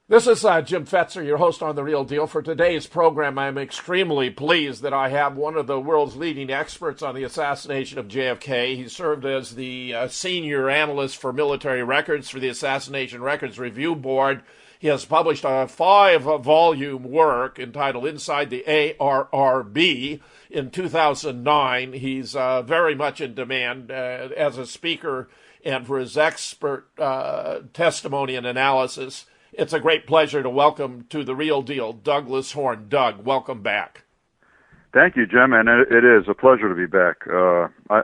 This is Jim Fetzer, your host on The Real Deal. For today's program, I'm extremely pleased that I have one of the world's leading experts on the assassination of JFK. He served as the senior analyst for military records for the Assassination Records Review Board. He has published a 5-volume work entitled Inside the ARRB in 2009. He's very much in demand as a speaker and for his expert testimony and analysis. It's a great pleasure to welcome to The Real Deal Douglas Horne. Doug, welcome back. Thank you, Jim, and it is a pleasure to be back.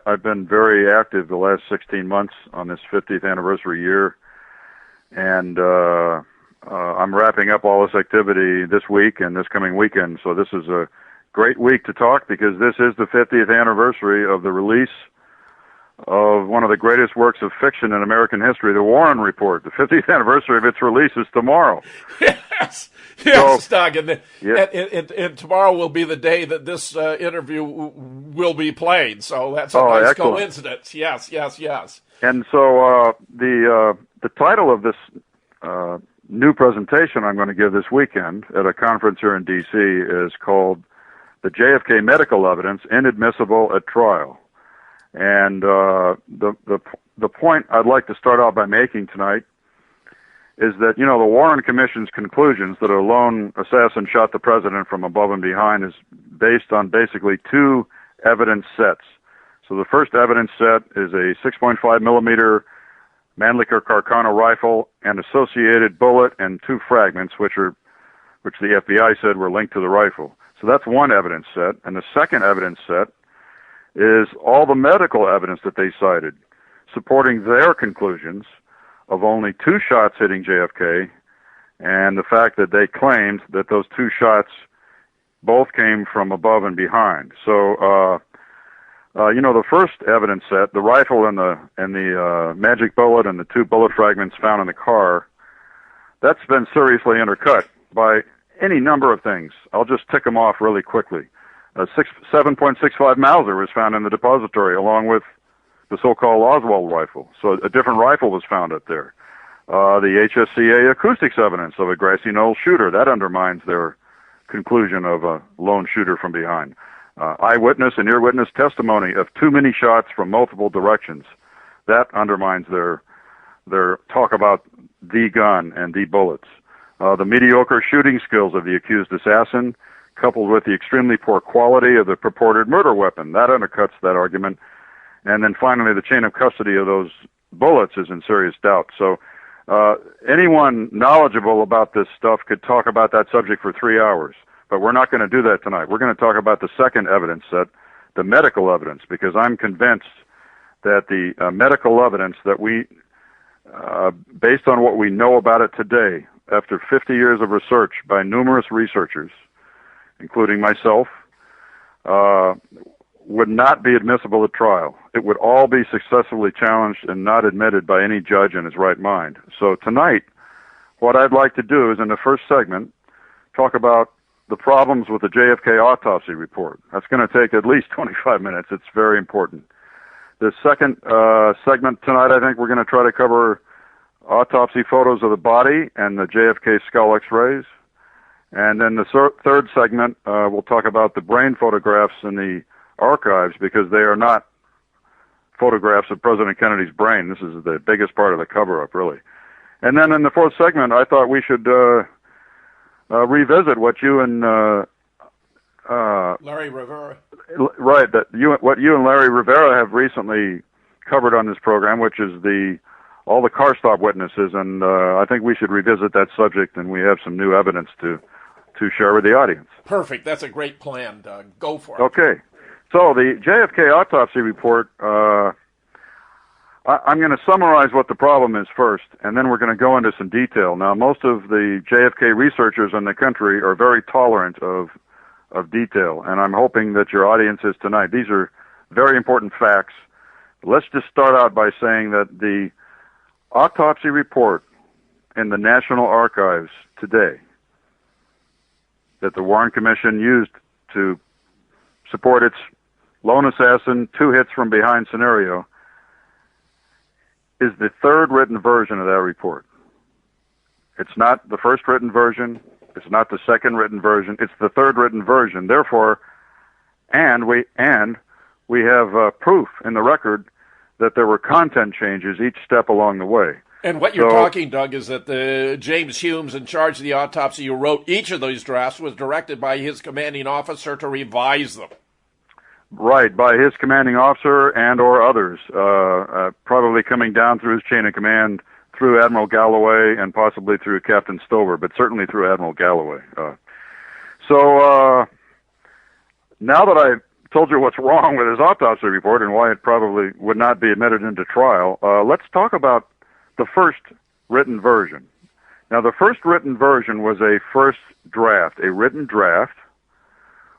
I've been very active the last 16 months on this 50th anniversary year, and I'm wrapping up all this activity this week and this coming weekend, so this is a great week to talk because this is the 50th anniversary of the release of one of the greatest works of fiction in American history, the Warren Report. The 50th anniversary of its release is tomorrow. Yes, so, Doug, and tomorrow will be the day that this interview will be played, so that's a nice excellent coincidence. Yes. And so the title of this new presentation I'm going to give this weekend at a conference here in D.C. is called The JFK Medical Evidence Inadmissible at Trial. And the point I'd like to start out by making tonight is that, the Warren Commission's conclusions that a lone assassin shot the president from above and behind is based on basically two evidence sets. So the first evidence set is a 6.5 millimeter Mannlicher Carcano rifle and associated bullet and two fragments, which the FBI said were linked to the rifle. So that's one evidence set. And the second evidence set is all the medical evidence that they cited supporting their conclusions of only two shots hitting JFK and the fact that they claimed that those two shots both came from above and behind. So, the first evidence set, the rifle and the magic bullet and the two bullet fragments found in the car, that's been seriously undercut by any number of things. I'll just tick them off really quickly. A 7.65 Mauser was found in the depository along with the so-called Oswald rifle. So a different rifle was found up there. The HSCA acoustics evidence of a grassy knoll shooter, that undermines their conclusion of a lone shooter from behind. Eyewitness and ear-witness testimony of too many shots from multiple directions, that undermines their talk about the gun and the bullets. The mediocre shooting skills of the accused assassin, coupled with the extremely poor quality of the purported murder weapon. That undercuts that argument. And then finally, the chain of custody of those bullets is in serious doubt. So anyone knowledgeable about this stuff could talk about that subject for 3 hours, but we're not going to do that tonight. We're going to talk about the second evidence set, the medical evidence, because I'm convinced that the medical evidence that we, based on what we know about it today, after 50 years of research by numerous researchers, including myself, would not be admissible at trial. It would all be successfully challenged and not admitted by any judge in his right mind. So tonight, what I'd like to do is, in the first segment, talk about the problems with the JFK autopsy report. That's going to take at least 25 minutes. It's very important. The second segment tonight, I think we're going to try to cover autopsy photos of the body and the JFK skull x-rays. And then the third segment, we'll talk about the brain photographs in the archives because they are not photographs of President Kennedy's brain. This is the biggest part of the cover-up, really. And then in the fourth segment, I thought we should revisit what you and Larry Rivera. Right, what you and Larry Rivera have recently covered on this program, which is all the car stop witnesses, and I think we should revisit that subject, and we have some new evidence to share with the audience. Perfect. That's a great plan, Doug. Go for it. Okay. So the JFK autopsy report, I'm going to summarize what the problem is first, and then we're going to go into some detail. Now, most of the JFK researchers in the country are very tolerant of detail, and I'm hoping that your audience is tonight. These are very important facts. Let's just start out by saying that the autopsy report in the National Archives today that the Warren Commission used to support its lone assassin, two hits from behind scenario is the third written version of that report. It's not the first written version. It's not the second written version. It's the third written version. Therefore, and we have proof in the record that there were content changes each step along the way. And what you're talking, Doug, is that the James Humes, in charge of the autopsy, who wrote each of those drafts, was directed by his commanding officer to revise them. Right, by his commanding officer and or others, probably coming down through his chain of command through Admiral Galloway and possibly through Captain Stover, but certainly through Admiral Galloway. So now that I've told you what's wrong with his autopsy report and why it probably would not be admitted into trial, let's talk about the first written version. Now, the first written version was a first draft, a written draft,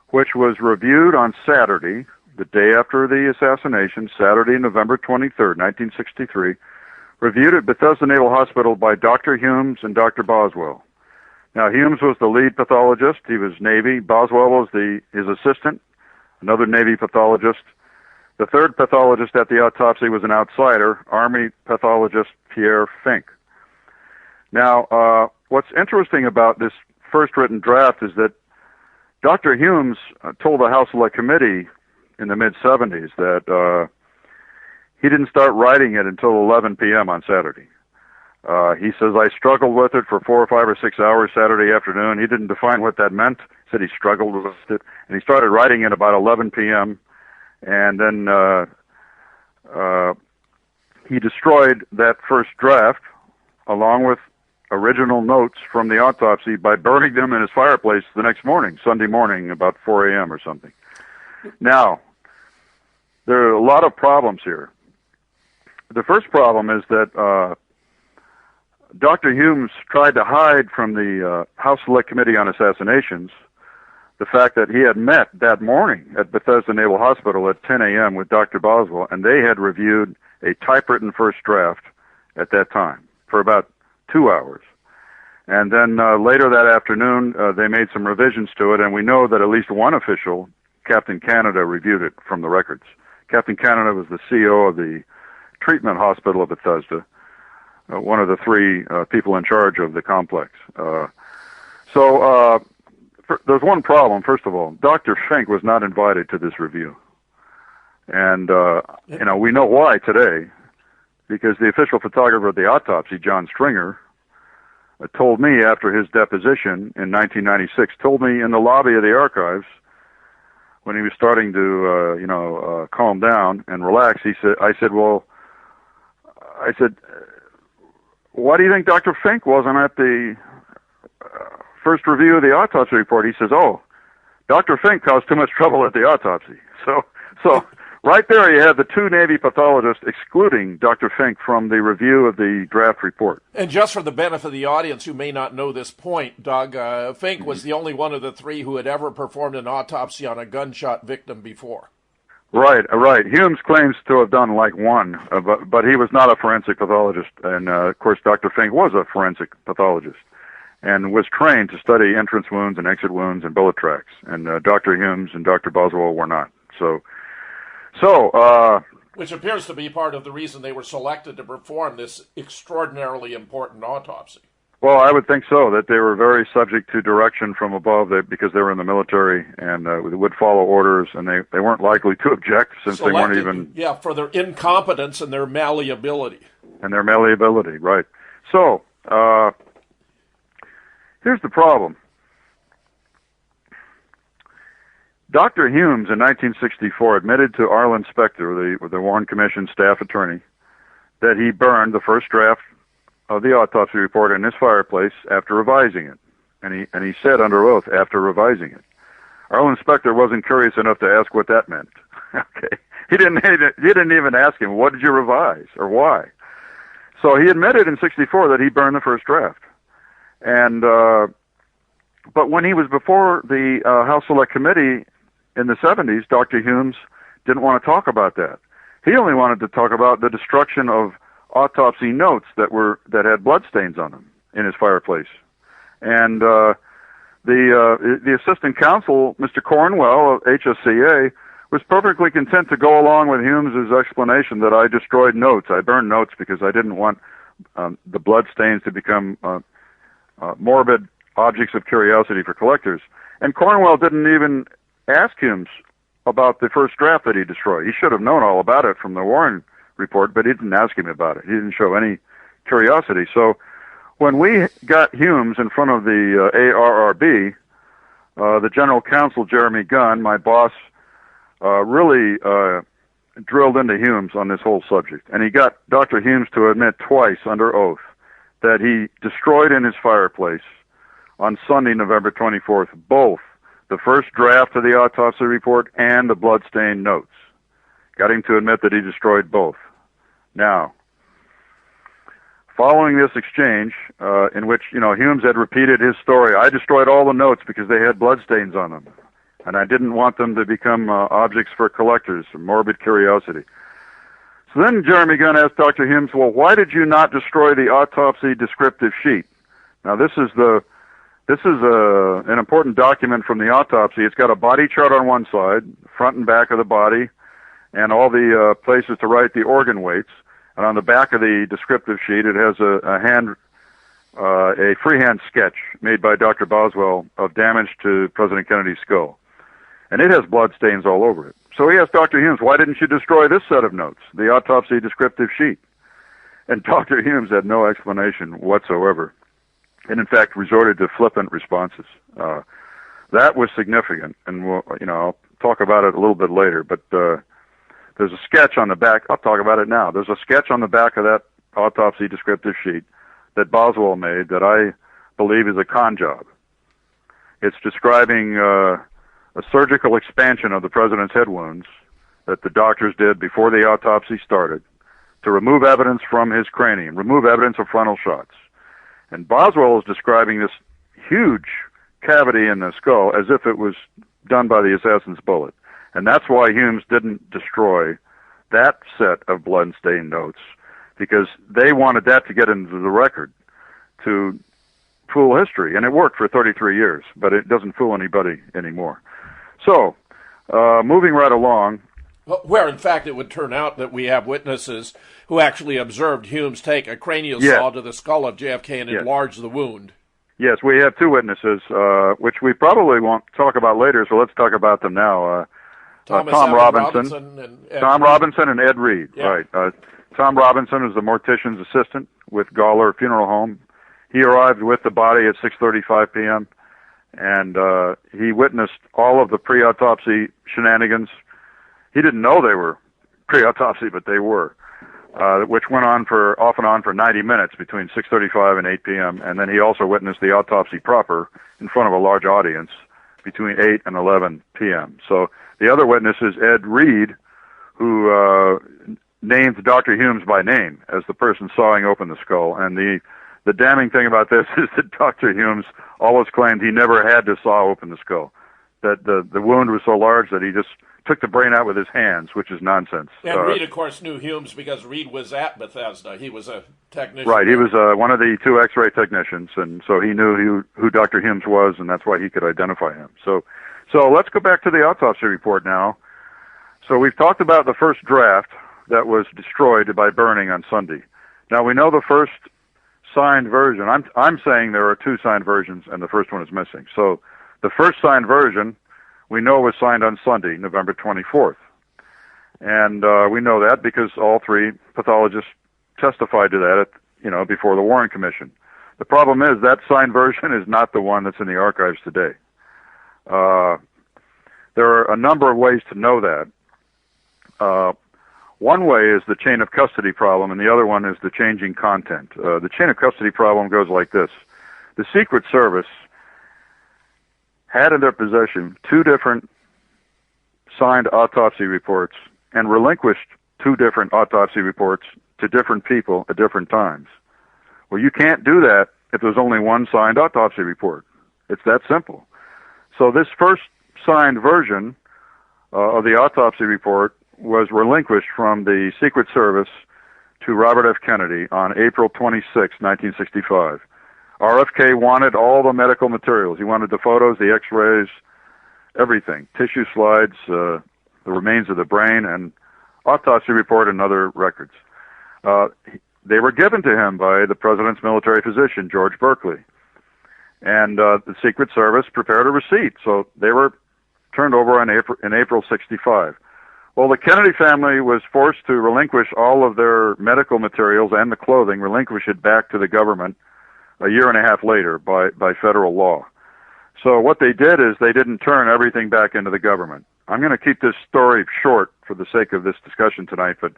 which was reviewed on Saturday, the day after the assassination, Saturday, November 23rd, 1963, reviewed at Bethesda Naval Hospital by Dr. Humes and Dr. Boswell. Now, Humes was the lead pathologist. He was Navy. Boswell was his assistant, another Navy pathologist. The third pathologist at the autopsy was an outsider, Army pathologist Pierre Fink. Now, what's interesting about this first written draft is that Dr. Humes told the House Select Committee in the mid-'70s that he didn't start writing it until 11 p.m. on Saturday. He says, I struggled with it for 4 or 5 or 6 hours Saturday afternoon. He didn't define what that meant. He said he struggled with it, and he started writing it about 11 p.m., and then he destroyed that first draft along with original notes from the autopsy by burning them in his fireplace the next morning, Sunday morning, about 4 a.m. or something. Now, there are a lot of problems here. The first problem is that Dr. Humes tried to hide from the House Select Committee on Assassinations the fact that he had met that morning at Bethesda Naval Hospital at 10 a.m. with Dr. Boswell, and they had reviewed a typewritten first draft at that time for about 2 hours. And then later that afternoon, they made some revisions to it, and we know that at least one official, Captain Canada, reviewed it from the records. Captain Canada was the CEO of the treatment hospital of Bethesda, one of the three people in charge of the complex. There's one problem, first of all. Dr. Fink was not invited to this review. And, we know why today, because the official photographer of the autopsy, John Stringer, told me after his deposition in 1996, told me in the lobby of the archives, when he was starting to, calm down and relax, I said, why do you think Dr. Fink wasn't at the first review of the autopsy report? He says, Dr. Fink caused too much trouble at the autopsy. So right there you have the two Navy pathologists excluding Dr. Fink from the review of the draft report. And just for the benefit of the audience who may not know this point, Doug, Fink was the only one of the three who had ever performed an autopsy on a gunshot victim before. Right. Humes claims to have done like one, but he was not a forensic pathologist. And, of course, Dr. Fink was a forensic pathologist and was trained to study entrance wounds and exit wounds and bullet tracks. And Dr. Humes and Dr. Boswell were not. Which appears to be part of the reason they were selected to perform this extraordinarily important autopsy. Well, I would think so, that they were very subject to direction from above because they were in the military and would follow orders, and they weren't likely to object since they weren't even... Yeah, for their incompetence and their malleability. Right. So, here's the problem. Dr. Humes in 1964 admitted to Arlen Specter, the Warren Commission staff attorney, that he burned the first draft of the autopsy report in his fireplace after revising it. And he said under oath after revising it. Arlen Specter wasn't curious enough to ask what that meant. Okay. He didn't even ask him, what did you revise or why? So he admitted in 64 that he burned the first draft. And, but when he was before the House Select Committee in the 70s, Dr. Humes didn't want to talk about that. He only wanted to talk about the destruction of autopsy notes that had bloodstains on them in his fireplace. And the assistant counsel, Mr. Cornwell of HSCA, was perfectly content to go along with Humes' explanation that I destroyed notes. I burned notes because I didn't want the bloodstains to become morbid objects of curiosity for collectors. And Cornwell didn't even ask Humes about the first draft that he destroyed. He should have known all about it from the Warren report, but he didn't ask him about it. He didn't show any curiosity. So when we got Humes in front of the ARRB, the general counsel, Jeremy Gunn, my boss, really drilled into Humes on this whole subject. And he got Dr. Humes to admit twice under oath that he destroyed in his fireplace on Sunday, November 24th, both the first draft of the autopsy report and the bloodstained notes. Got him to admit that he destroyed both. Now, following this exchange, in which, Humes had repeated his story, I destroyed all the notes because they had bloodstains on them, and I didn't want them to become objects for collectors, morbid curiosity. So then Jeremy Gunn asked Dr. Humes, well, why did you not destroy the autopsy descriptive sheet? Now, this is an important document from the autopsy. It's got a body chart on one side, front and back of the body, and all the places to write the organ weights. And on the back of the descriptive sheet, it has a freehand sketch made by Dr. Boswell of damage to President Kennedy's skull. And it has blood stains all over it. So he asked Dr. Humes, why didn't you destroy this set of notes, the autopsy descriptive sheet? And Dr. Humes had no explanation whatsoever, and in fact resorted to flippant responses. That was significant, and I'll talk about it a little bit later, but there's a sketch on the back. I'll talk about it now. There's a sketch on the back of that autopsy descriptive sheet that Boswell made that I believe is a con job. It's describing a surgical expansion of the president's head wounds that the doctors did before the autopsy started to remove evidence from his cranium, remove evidence of frontal shots. And Boswell is describing this huge cavity in the skull as if it was done by the assassin's bullet. And that's why Humes didn't destroy that set of blood-stained notes, because they wanted that to get into the record to fool history. And it worked for 33 years, but it doesn't fool anybody anymore. So, moving right along. Where, in fact, it would turn out that we have witnesses who actually observed Humes take a cranial saw to the skull of JFK and enlarge the wound. Yes, we have two witnesses, which we probably won't talk about later, so let's talk about them now. Tom Robinson and Ed Reed. Yeah. Right. Tom Robinson is the mortician's assistant with Gawler Funeral Home. He arrived with the body at 6:35 p.m., and he witnessed all of the pre-autopsy shenanigans. He didn't know they were pre-autopsy, but they were, which went on off and on for 90 minutes between 6:35 and 8 p.m., and then he also witnessed the autopsy proper in front of a large audience between 8 and 11 p.m. So the other witness is Ed Reed, who named Dr. Humes by name as the person sawing open the skull. And the damning thing about this is that Dr. Humes always claimed he never had to saw open the skull, that the wound was so large that he just took the brain out with his hands, which is nonsense. And Reed, of course, knew Humes because Reed was at Bethesda. He was a technician. Right, he was one of the two X-ray technicians, and so he knew who Dr. Humes was, and that's why he could identify him. So let's go back to the autopsy report now. So we've talked about the first draft that was destroyed by burning on Sunday. Now we know the first signed version. I'm saying there are two signed versions, and the first one is missing. So the first signed version we know was signed on Sunday, November 24th. And we know that because all three pathologists testified to that before the Warren Commission. The problem is that signed version is not the one that's in the archives today. There are a number of ways to know that. One way is the chain of custody problem, and the other one is the changing content. The chain of custody problem goes like this. The Secret Service had in their possession two different signed autopsy reports and relinquished two different autopsy reports to different people at different times. Well, you can't do that if there's only one signed autopsy report. It's that simple. So this first signed version of the autopsy report was relinquished from the Secret Service to Robert F. Kennedy on April 26, 1965. RFK wanted all the medical materials. He wanted the photos, the x-rays, everything, tissue slides, the remains of the brain, and autopsy report and other records. They were given to him by the president's military physician, George Berkeley. and the Secret Service prepared a receipt. So they were turned over in April '65. Well, the Kennedy family was forced to relinquish all of their medical materials and the clothing, relinquish it back to the government a year and a half later by federal law. So what they did is they didn't turn everything back into the government. I'm going to keep this story short for the sake of this discussion tonight, but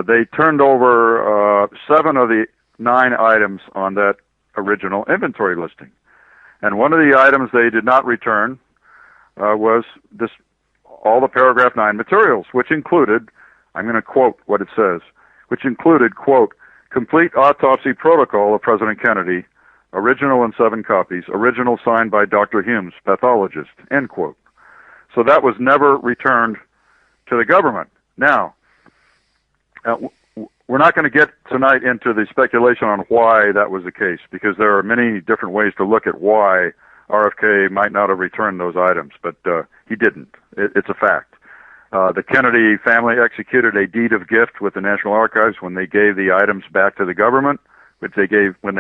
they turned over 7 of the 9 items on that original inventory listing. And one of the items they did not return was all the paragraph 9 materials, which included, I'm going to quote what it says, which included, quote, complete autopsy protocol of President Kennedy, original in 7 copies, original signed by Dr. Humes, pathologist, end quote. So that was never returned to the government. Now, we're not going to get tonight into the speculation on why that was the case, because there are many different ways to look at why RFK might not have returned those items, but he didn't. It's a fact. The Kennedy family executed a deed of gift with the National Archives when they gave the items back to the government, when they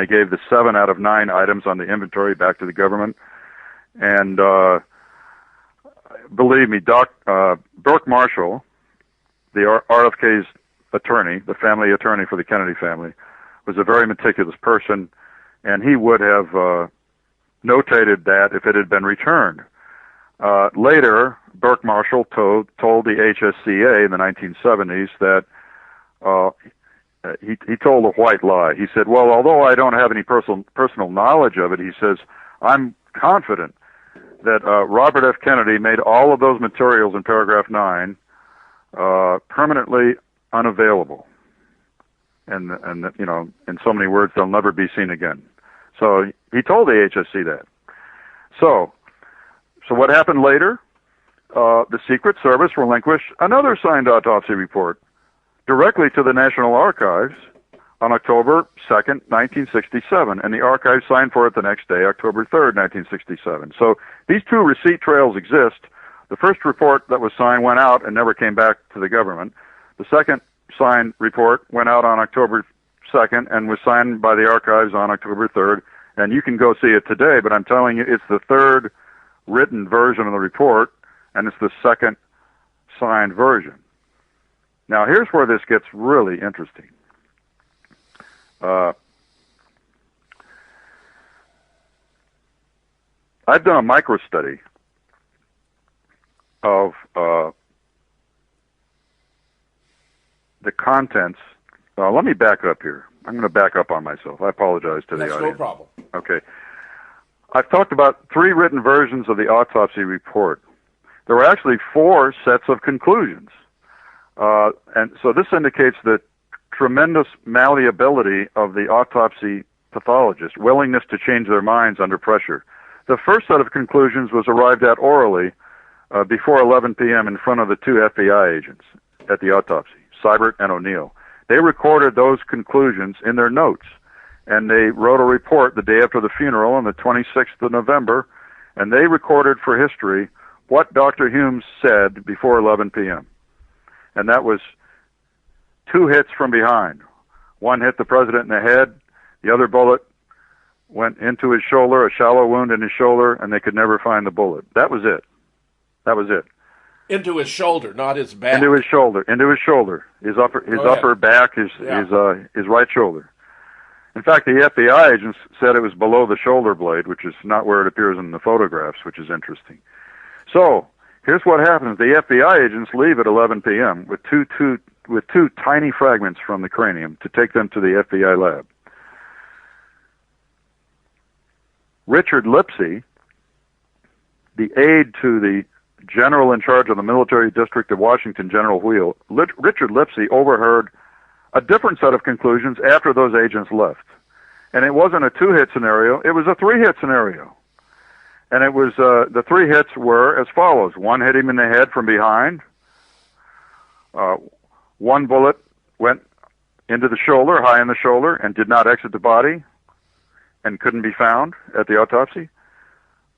gave the 7 out of 9 items on the inventory back to the government. And believe me, Burke Marshall, the RFK's attorney, the family attorney for the Kennedy family, was a very meticulous person, and he would have notated that if it had been returned. Later, Burke Marshall told the HSCA in the 1970s that he told a white lie. He said, well, although I don't have any personal knowledge of it, he says, I'm confident that Robert F. Kennedy made all of those materials in paragraph 9 permanently unavailable. And you know, in so many words, they'll never be seen again. So he told the HSC that. So what happened later? The Secret Service relinquished another signed autopsy report directly to the National Archives on October 2nd, 1967, and the archives signed for it the next day, October 3rd, 1967. So these 2 receipt trails exist. The first report that was signed went out and never came back to the government. The second signed report went out on October 2nd and was signed by the archives on October 3rd, and you can go see it today, but I'm telling you, it's the 3rd written version of the report, and it's the 2nd signed version. Now, here's where this gets really interesting. I've done a micro-study of the contents. Let me back up here. I'm going to back up on myself. I apologize to the audience. That's no problem. Okay. I've talked about 3 written versions of the autopsy report. There were actually 4 sets of conclusions. And so this indicates the tremendous malleability of the autopsy pathologist, willingness to change their minds under pressure. The first set of conclusions was arrived at orally before 11 p.m. in front of the 2 FBI agents at the autopsy, Seibert and O'Neill. They recorded those conclusions in their notes, and they wrote a report the day after the funeral on the 26th of November, and they recorded for history what Dr. Humes said before 11 p.m. And that was 2 hits from behind. One hit the president in the head, the other bullet went into his shoulder, a shallow wound in his shoulder, and they could never find the bullet. That was it. That was it. Into his shoulder, not his back. Into his shoulder. His upper back, his right shoulder. In fact, the FBI agents said it was below the shoulder blade, which is not where it appears in the photographs, which is interesting. So here's what happens: the FBI agents leave at 11 p.m. with two tiny fragments from the cranium to take them to the FBI lab. Richard Lipsey, the aide to the general in charge of the military district of Washington, General Wheel, Richard Lipsey overheard a different set of conclusions after those agents left. And it wasn't a 2-hit scenario, it was a 3-hit scenario. And it was, the 3 hits were as follows. 1 hit him in the head from behind. 1 bullet went into the shoulder, high in the shoulder, and did not exit the body and couldn't be found at the autopsy.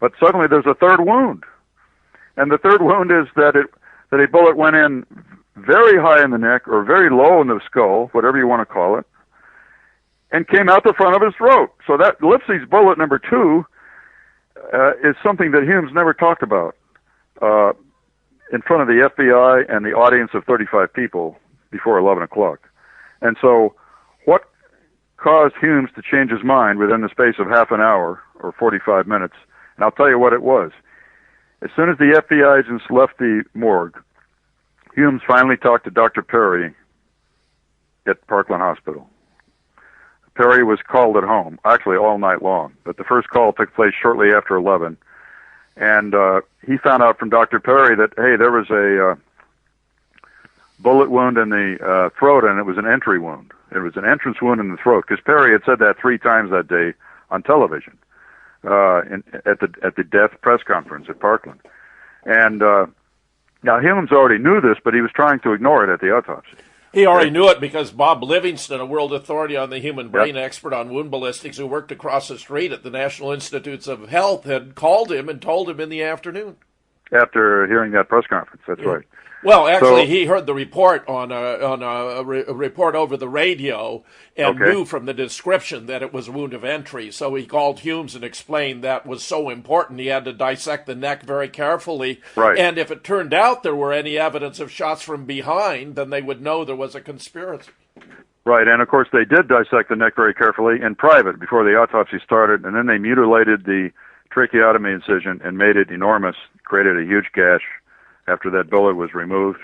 But suddenly there's a 3rd wound. And the 3rd wound is that a bullet went in very high in the neck or very low in the skull, whatever you want to call it, and came out the front of his throat. So that Lipsey's bullet number 2 is something that Humes never talked about in front of the FBI and the audience of 35 people before 11 o'clock. And so what caused Humes to change his mind within the space of half an hour or 45 minutes? And I'll tell you what it was. As soon as the FBI agents left the morgue, Humes finally talked to Dr. Perry at Parkland Hospital. Perry was called at home, actually all night long, but the first call took place shortly after 11. And he found out from Dr. Perry that, hey, there was a bullet wound in the throat, and it was an entry wound. It was an entrance wound in the throat, because Perry had said that 3 times that day on television at the death press conference at Parkland. And now Humes already knew this, but he was trying to ignore it at the autopsy. He already knew it because Bob Livingston, a world authority on the human brain, expert on wound ballistics, who worked across the street at the National Institutes of Health, had called him and told him in the afternoon. After hearing that press conference, that's right. Well, actually, he heard the report on a report over the radio and knew from the description that it was a wound of entry. So he called Humes and explained that was so important. He had to dissect the neck very carefully. Right. And if it turned out there were any evidence of shots from behind, then they would know there was a conspiracy. Right, and of course they did dissect the neck very carefully in private before the autopsy started, and then they mutilated the tracheotomy incision and made it enormous, created a huge gash after that bullet was removed,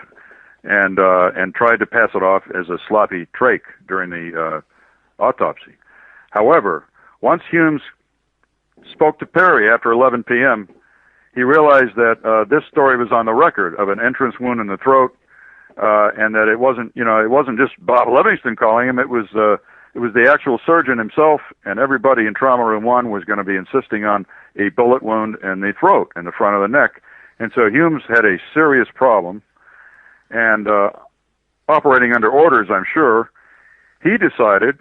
and tried to pass it off as a sloppy trach during the autopsy. However, once Humes spoke to Perry after 11 p.m., he realized that this story was on the record of an entrance wound in the throat, and that it wasn't just Bob Livingston calling him. It was the actual surgeon himself, and everybody in Trauma Room 1 was going to be insisting on a bullet wound in the throat, in the front of the neck. And so Humes had a serious problem, and operating under orders, I'm sure, he decided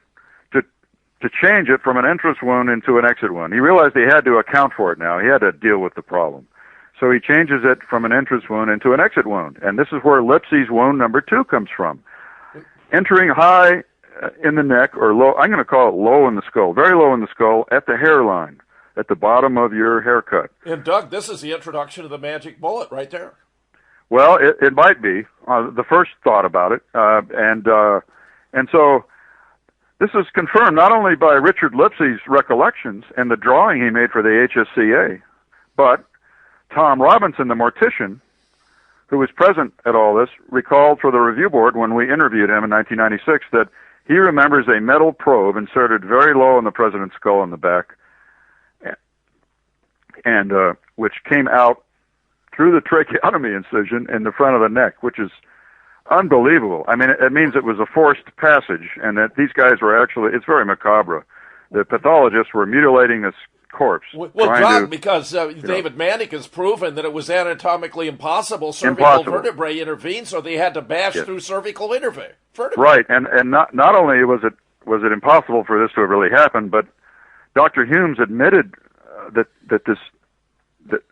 to change it from an entrance wound into an exit wound. He realized he had to account for it now. He had to deal with the problem. So he changes it from an entrance wound into an exit wound. And this is where Lipsy's wound number 2 comes from. Entering high in the neck, or low, I'm going to call it low in the skull, very low in the skull, at the hairline, at the bottom of your haircut. And Doug, this is the introduction of the magic bullet right there. Well, it might be the first thought about it, and so this is confirmed not only by Richard Lipsy's recollections and the drawing he made for the HSCA, but Tom Robinson, the mortician, who was present at all this, recalled for the review board when we interviewed him in 1996 that he remembers a metal probe inserted very low in the president's skull in the back, and which came out through the tracheotomy incision in the front of the neck, which is unbelievable. I mean, it means it was a forced passage, and that these guys were actually, it's very macabre. The pathologists were mutilating this corpse. Well, Doug, because David Manick has proven that it was anatomically impossible. Cervical vertebrae intervened, so they had to bash through cervical vertebrae. Right, and not only was it impossible for this to have really happened, but Dr. Humes admitted that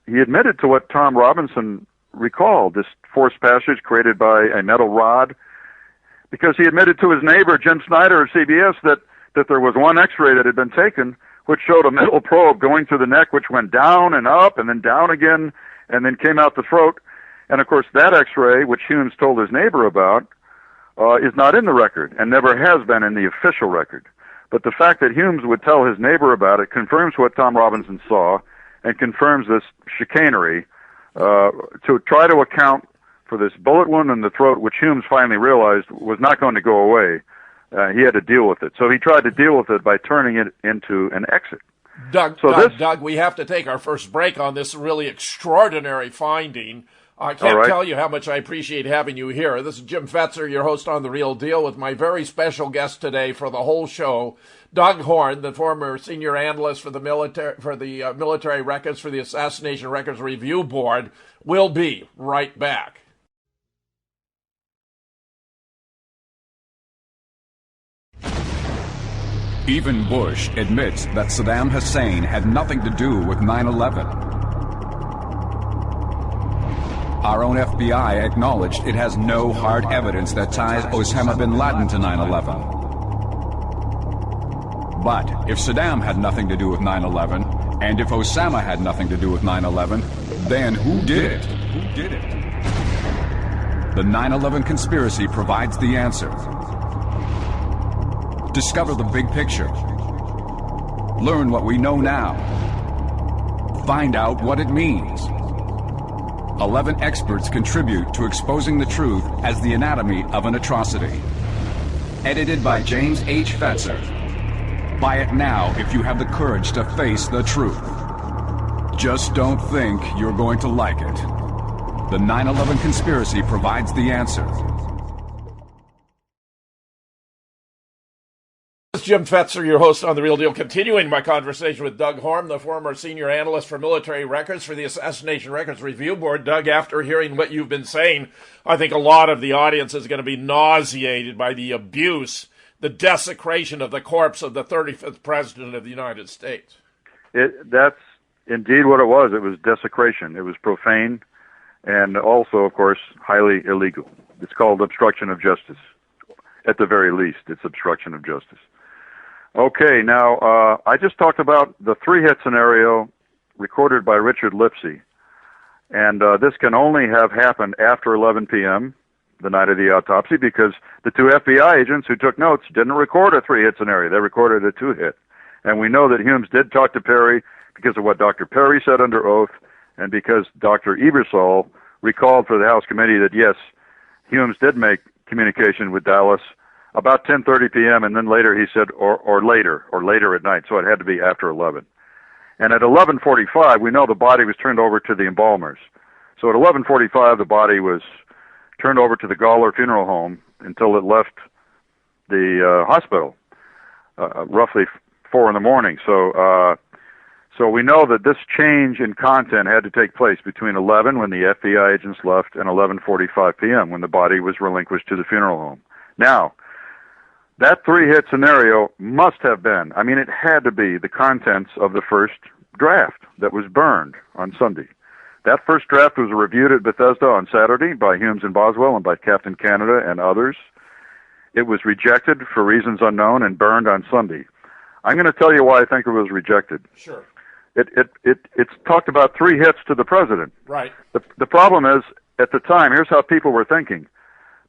he admitted to what Tom Robinson recalled, this forced passage created by a metal rod, because he admitted to his neighbor, Jim Snyder of CBS, that there was one x-ray that had been taken which showed a metal probe going through the neck, which went down and up and then down again and then came out the throat. And, of course, that x-ray, which Humes told his neighbor about, is not in the record and never has been in the official record. But the fact that Humes would tell his neighbor about it confirms what Tom Robinson saw and confirms this chicanery to try to account for this bullet wound in the throat, which Humes finally realized was not going to go away. He had to deal with it. So he tried to deal with it by turning it into an exit. Doug, we have to take our first break on this really extraordinary finding. I can't tell you how much I appreciate having you here. This is Jim Fetzer, your host on The Real Deal, with my very special guest today for the whole show, Doug Horne, the former senior analyst for the military records for the Assassination Records Review Board. We'll be right back. Even Bush admits that Saddam Hussein had nothing to do with 9/11. Our own FBI acknowledged it has no hard evidence that ties Osama bin Laden to 9/11. But if Saddam had nothing to do with 9/11, And if Osama had nothing to do with 9/11, then who did it? Who did it? The 9/11 conspiracy provides the answer. Discover the big picture. Learn what we know now. Find out what it means. 11 experts contribute to exposing the truth as the anatomy of an atrocity. Edited by James H. Fetzer. Buy it now if you have the courage to face the truth. Just don't think you're going to like it. The 9/11 conspiracy provides the answer. This is Jim Fetzer, your host on The Real Deal, continuing my conversation with Doug Horne, the former senior analyst for military records for the Assassination Records Review Board. Doug, after hearing what you've been saying, I think a lot of the audience is going to be nauseated by the abuse, the desecration of the corpse of the 35th President of the United States. That's indeed what it was. It was desecration. It was profane and also, of course, highly illegal. It's called obstruction of justice. At the very least, it's obstruction of justice. Okay, now, I just talked about the three-hit scenario recorded by Richard Lipsey. And this can only have happened after 11 p.m., the night of the autopsy, because the two FBI agents who took notes didn't record a three-hit scenario. They recorded a two-hit. And we know that Humes did talk to Perry because of what Dr. Perry said under oath, and because Dr. Ebersol recalled for the House committee that, yes, Humes did make communication with Dallas about 10:30 p.m., and then later he said, or later at night, so it had to be after 11. And at 11:45, we know the body was turned over to the embalmers. So at 11:45, the body was turned over to the Gawler Funeral Home until it left the hospital, roughly 4 in the morning. So we know that this change in content had to take place between 11, when the FBI agents left, and 11:45 p.m., when the body was relinquished to the funeral home. Now, that three-hit scenario must have been, it had to be the contents of the first draft that was burned on Sunday. That first draft was reviewed at Bethesda on Saturday by Humes and Boswell and by Captain Canada and others. It was rejected for reasons unknown and burned on Sunday. I'm going to tell you why I think it was rejected. Sure. It's talked about three hits to the president. Right. The problem is, at the time, here's how people were thinking.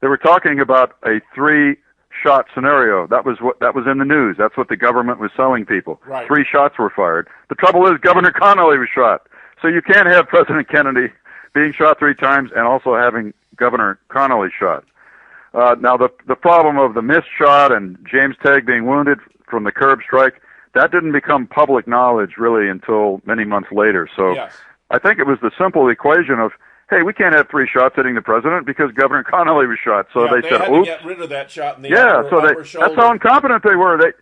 They were talking about a three-shot scenario. That was in the news. That's what the government was selling people. Right. 3 shots were fired. The trouble is, Governor Connolly was shot. So you can't have President Kennedy being shot 3 times and also having Governor Connolly shot. Now, the problem of the missed shot and James Tague being wounded from the curb strike, that didn't become public knowledge really until many months later. So yes. I think it was the simple equation of, hey, we can't have 3 shots hitting the president because Governor Connolly was shot. So they said, had oops. To get rid of that shot in the upper shoulder. That's how incompetent they were.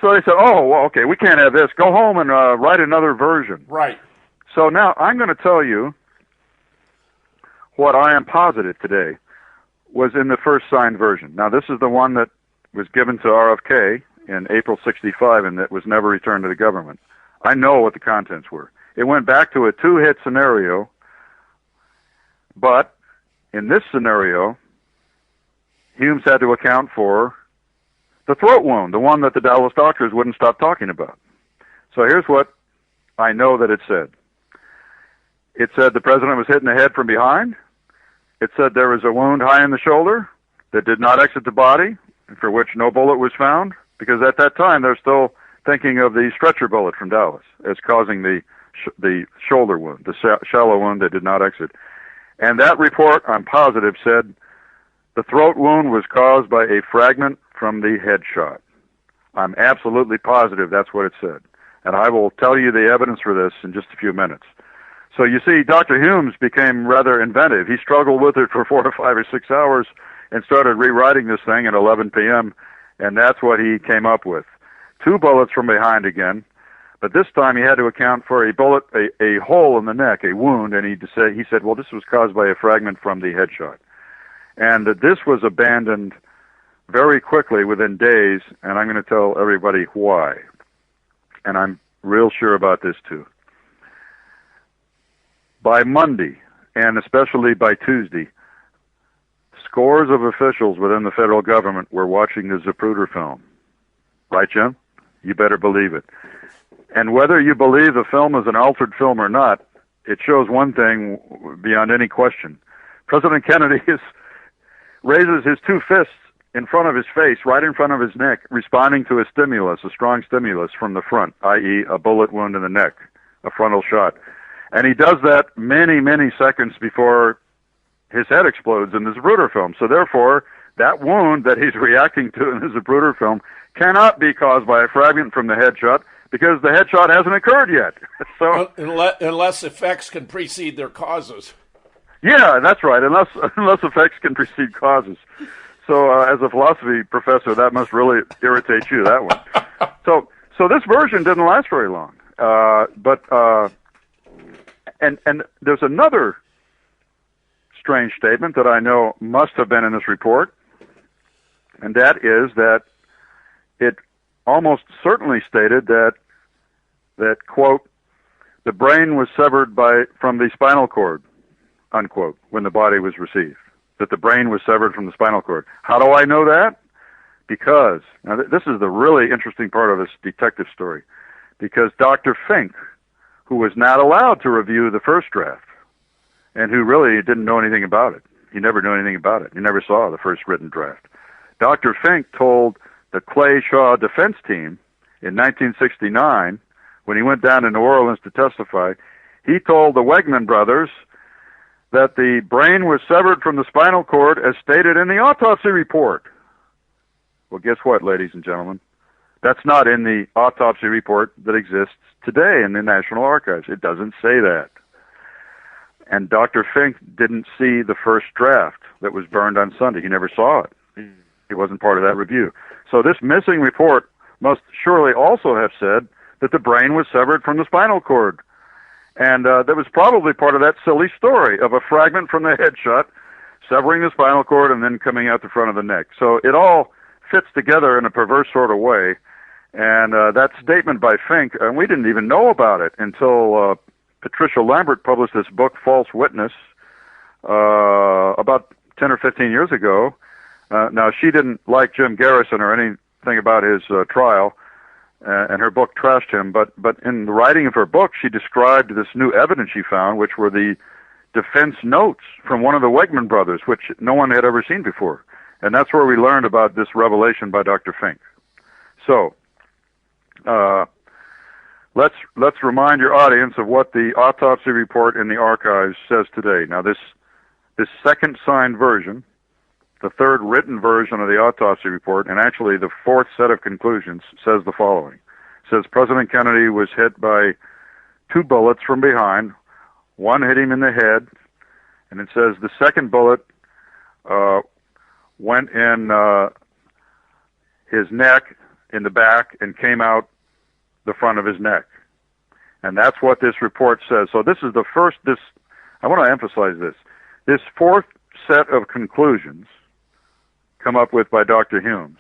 So they said, oh, well, okay, we can't have this. Go home and write another version. Right. So now I'm going to tell you what I am positive today was in the first signed version. Now, this is the one that was given to RFK in April 65 and that was never returned to the government. I know what the contents were. It went back to a 2-hit scenario, but in this scenario, Humes had to account for the throat wound, the one that the Dallas doctors wouldn't stop talking about. So here's what I know that it said. It said the president was hit in the head from behind. It said there was a wound high in the shoulder that did not exit the body, for which no bullet was found, because at that time they're still thinking of the stretcher bullet from Dallas as causing the shoulder wound, the shallow wound that did not exit. And that report, I'm positive, said the throat wound was caused by a fragment from the headshot. I'm absolutely positive that's what it said. And I will tell you the evidence for this in just a few minutes. So you see, Dr. Humes became rather inventive. He struggled with it for 4 to 5 or 6 hours and started rewriting this thing at 11 p.m., and that's what he came up with. 2 bullets from behind again, but this time he had to account for a bullet, a hole in the neck, a wound, and he said, well, this was caused by a fragment from the headshot. And this was abandoned very quickly, within days, and I'm going to tell everybody why. And I'm real sure about this, too. By Monday, and especially by Tuesday, scores of officials within the federal government were watching the Zapruder film. Right, Jim? You better believe it. And whether you believe the film is an altered film or not, it shows one thing beyond any question. President Kennedy raises his two fists in front of his face, right in front of his neck, responding to a stimulus, a strong stimulus from the front, i.e. a bullet wound in the neck, a frontal shot. And he does that many, many seconds before his head explodes in the Zapruder film. So therefore, that wound that he's reacting to in the Zapruder film cannot be caused by a fragment from the headshot, because the headshot hasn't occurred yet. So unless effects can precede their causes. Yeah, that's right. Unless effects can precede causes. So as a philosophy professor, that must really irritate you, that one. So this version didn't last very long. And there's another strange statement that I know must have been in this report, and that is that it almost certainly stated that quote, the brain was severed from the spinal cord, unquote, when the body was received. That the brain was severed from the spinal cord. How do I know that? Because, now this is the really interesting part of this detective story, because Dr. Fink, who was not allowed to review the first draft, and who really didn't know anything about it. He never knew anything about it. He never saw the first written draft. Dr. Fink told the Clay Shaw defense team in 1969, when he went down to New Orleans to testify, he told the Wegman brothers that the brain was severed from the spinal cord as stated in the autopsy report. Well, guess what, ladies and gentlemen? That's not in the autopsy report that exists today in the National Archives. It doesn't say that. And Dr. Fink didn't see the first draft that was burned on Sunday. He never saw it. He wasn't part of that review. So this missing report must surely also have said that the brain was severed from the spinal cord. And that was probably part of that silly story of a fragment from the headshot severing the spinal cord and then coming out the front of the neck. So it all fits together in a perverse sort of way. And that statement by Fink, and we didn't even know about it until Patricia Lambert published this book, False Witness, about 10 or 15 years ago. Now, she didn't like Jim Garrison or anything about his trial, and her book trashed him. But in the writing of her book, she described this new evidence she found, which were the defense notes from one of the Wegman brothers, which no one had ever seen before. And that's where we learned about this revelation by Dr. Fink. So, let's remind your audience of what the autopsy report in the archives says today. Now, this second signed version, the third written version of the autopsy report, and actually the fourth set of conclusions, says the following. It says President Kennedy was hit by 2 bullets from behind. One hit him in the head, and it says the second bullet went in his neck, in the back, and came out the front of his neck. And that's what this report says. So this is the first, I want to emphasize this. This fourth set of conclusions come up with by Dr. Humes,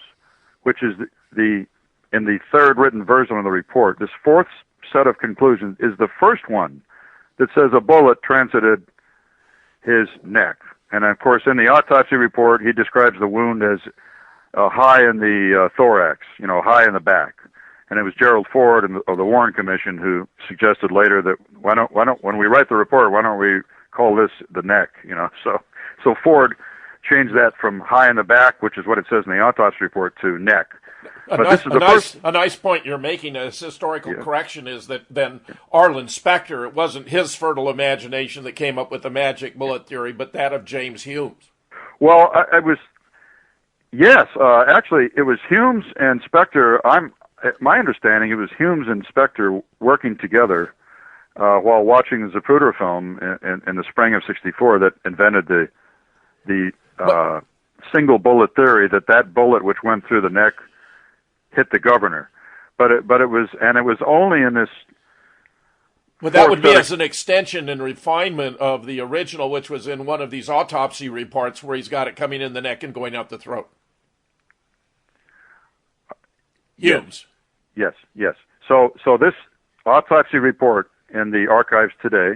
which is in the third written version of the report. This fourth set of conclusions is the first one that says a bullet transited his neck. And of course, in the autopsy report, he describes the wound as high in the thorax, high in the back. And it was Gerald Ford of the Warren Commission who suggested later that why don't when we write the report, why don't we call this the neck? So Ford changed that from high in the back, which is what it says in the autopsy report, to neck. A nice point you're making. This historical correction is that then Arlen Specter, it wasn't his fertile imagination that came up with the magic bullet theory, but that of James Humes. Well, actually, it was Humes and Specter. My understanding, it was Humes and Specter working together while watching the Zapruder film in the spring of '64 that invented the single bullet theory, that bullet which went through the neck hit the governor. But it was only in this. Well, that would be as an extension and refinement of the original, which was in one of these autopsy reports where he's got it coming in the neck and going out the throat. Humes. Yes. So this autopsy report in the archives today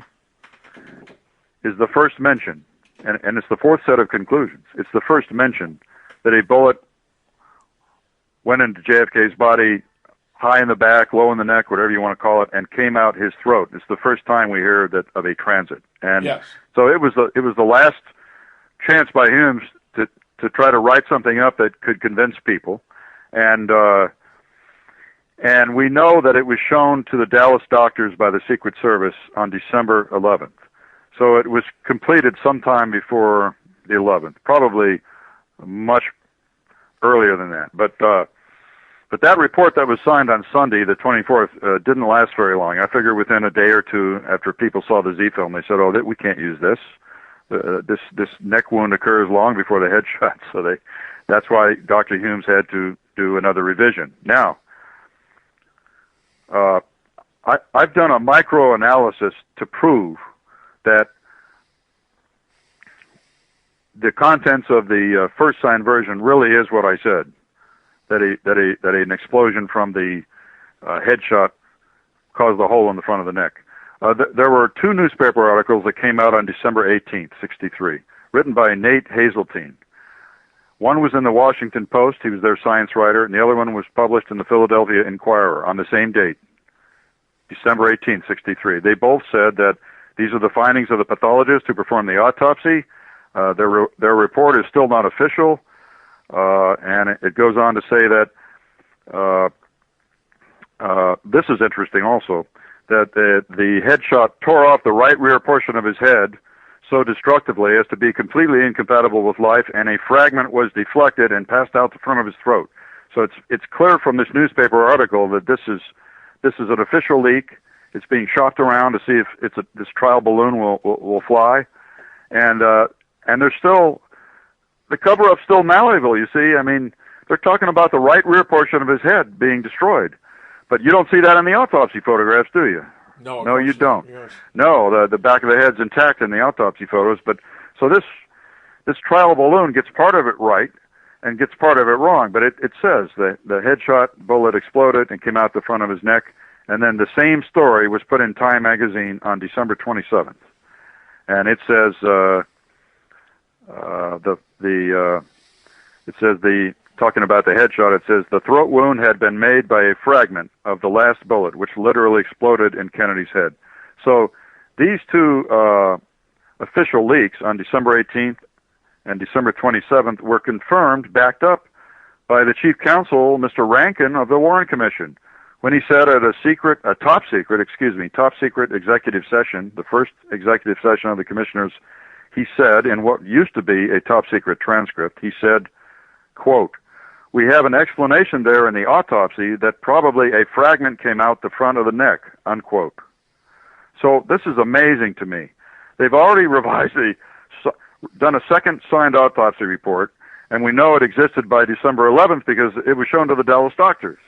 is the first mention, and it's the fourth set of conclusions. It's the first mention that a bullet went into JFK's body high in the back, low in the neck, whatever you want to call it, and came out his throat. It's the first time we hear that of a transit. And yes. So it was the last chance by Humes to try to write something up that could convince people. And we know that it was shown to the Dallas doctors by the Secret Service on December 11th. So it was completed sometime before the 11th, probably much earlier than that. But that report that was signed on Sunday, the 24th, didn't last very long. I figure within a day or two after people saw the Z film, they said, "Oh, we can't use this. This neck wound occurs long before the headshot." So that's why Dr. Humes had to do another revision. Now, I've done a microanalysis to prove that the contents of the first signed version really is what I said. That an explosion from the headshot caused the hole in the front of the neck. There were two newspaper articles that came out on December 18th, 1963, written by Nate Hazeltine. One was in the Washington Post, he was their science writer, and the other one was published in the Philadelphia Inquirer on the same date, December 18th, 1963. They both said that these are the findings of the pathologist who performed the autopsy. Their report is still not official. And it goes on to say that this is interesting also, that the headshot tore off the right rear portion of his head so destructively as to be completely incompatible with life, and a fragment was deflected and passed out the front of his throat. So it's clear from this newspaper article that this is an official leak. It's being shopped around to see if this trial balloon will fly, and there's still. The cover-up's still malleable, you see. I mean, they're talking about the right rear portion of his head being destroyed. But you don't see that in the autopsy photographs, do you? No, you don't. Yes. No, the back of the head's intact in the autopsy photos. But so this trial balloon gets part of it right and gets part of it wrong. But it says the headshot bullet exploded and came out the front of his neck. And then the same story was put in Time magazine on December 27th. And it says... talking about the headshot, it says the throat wound had been made by a fragment of the last bullet, which literally exploded in Kennedy's head. So these two official leaks on December 18th and December 27th were confirmed, backed up by the chief counsel, Mr. Rankin of the Warren Commission, when he said at a top secret executive session, the first executive session of the commissioners. He said, in what used to be a top-secret transcript, he said, quote, "We have an explanation there in the autopsy that probably a fragment came out the front of the neck," unquote. So this is amazing to me. They've already done a second signed autopsy report, and we know it existed by December 11th because it was shown to the Dallas doctors.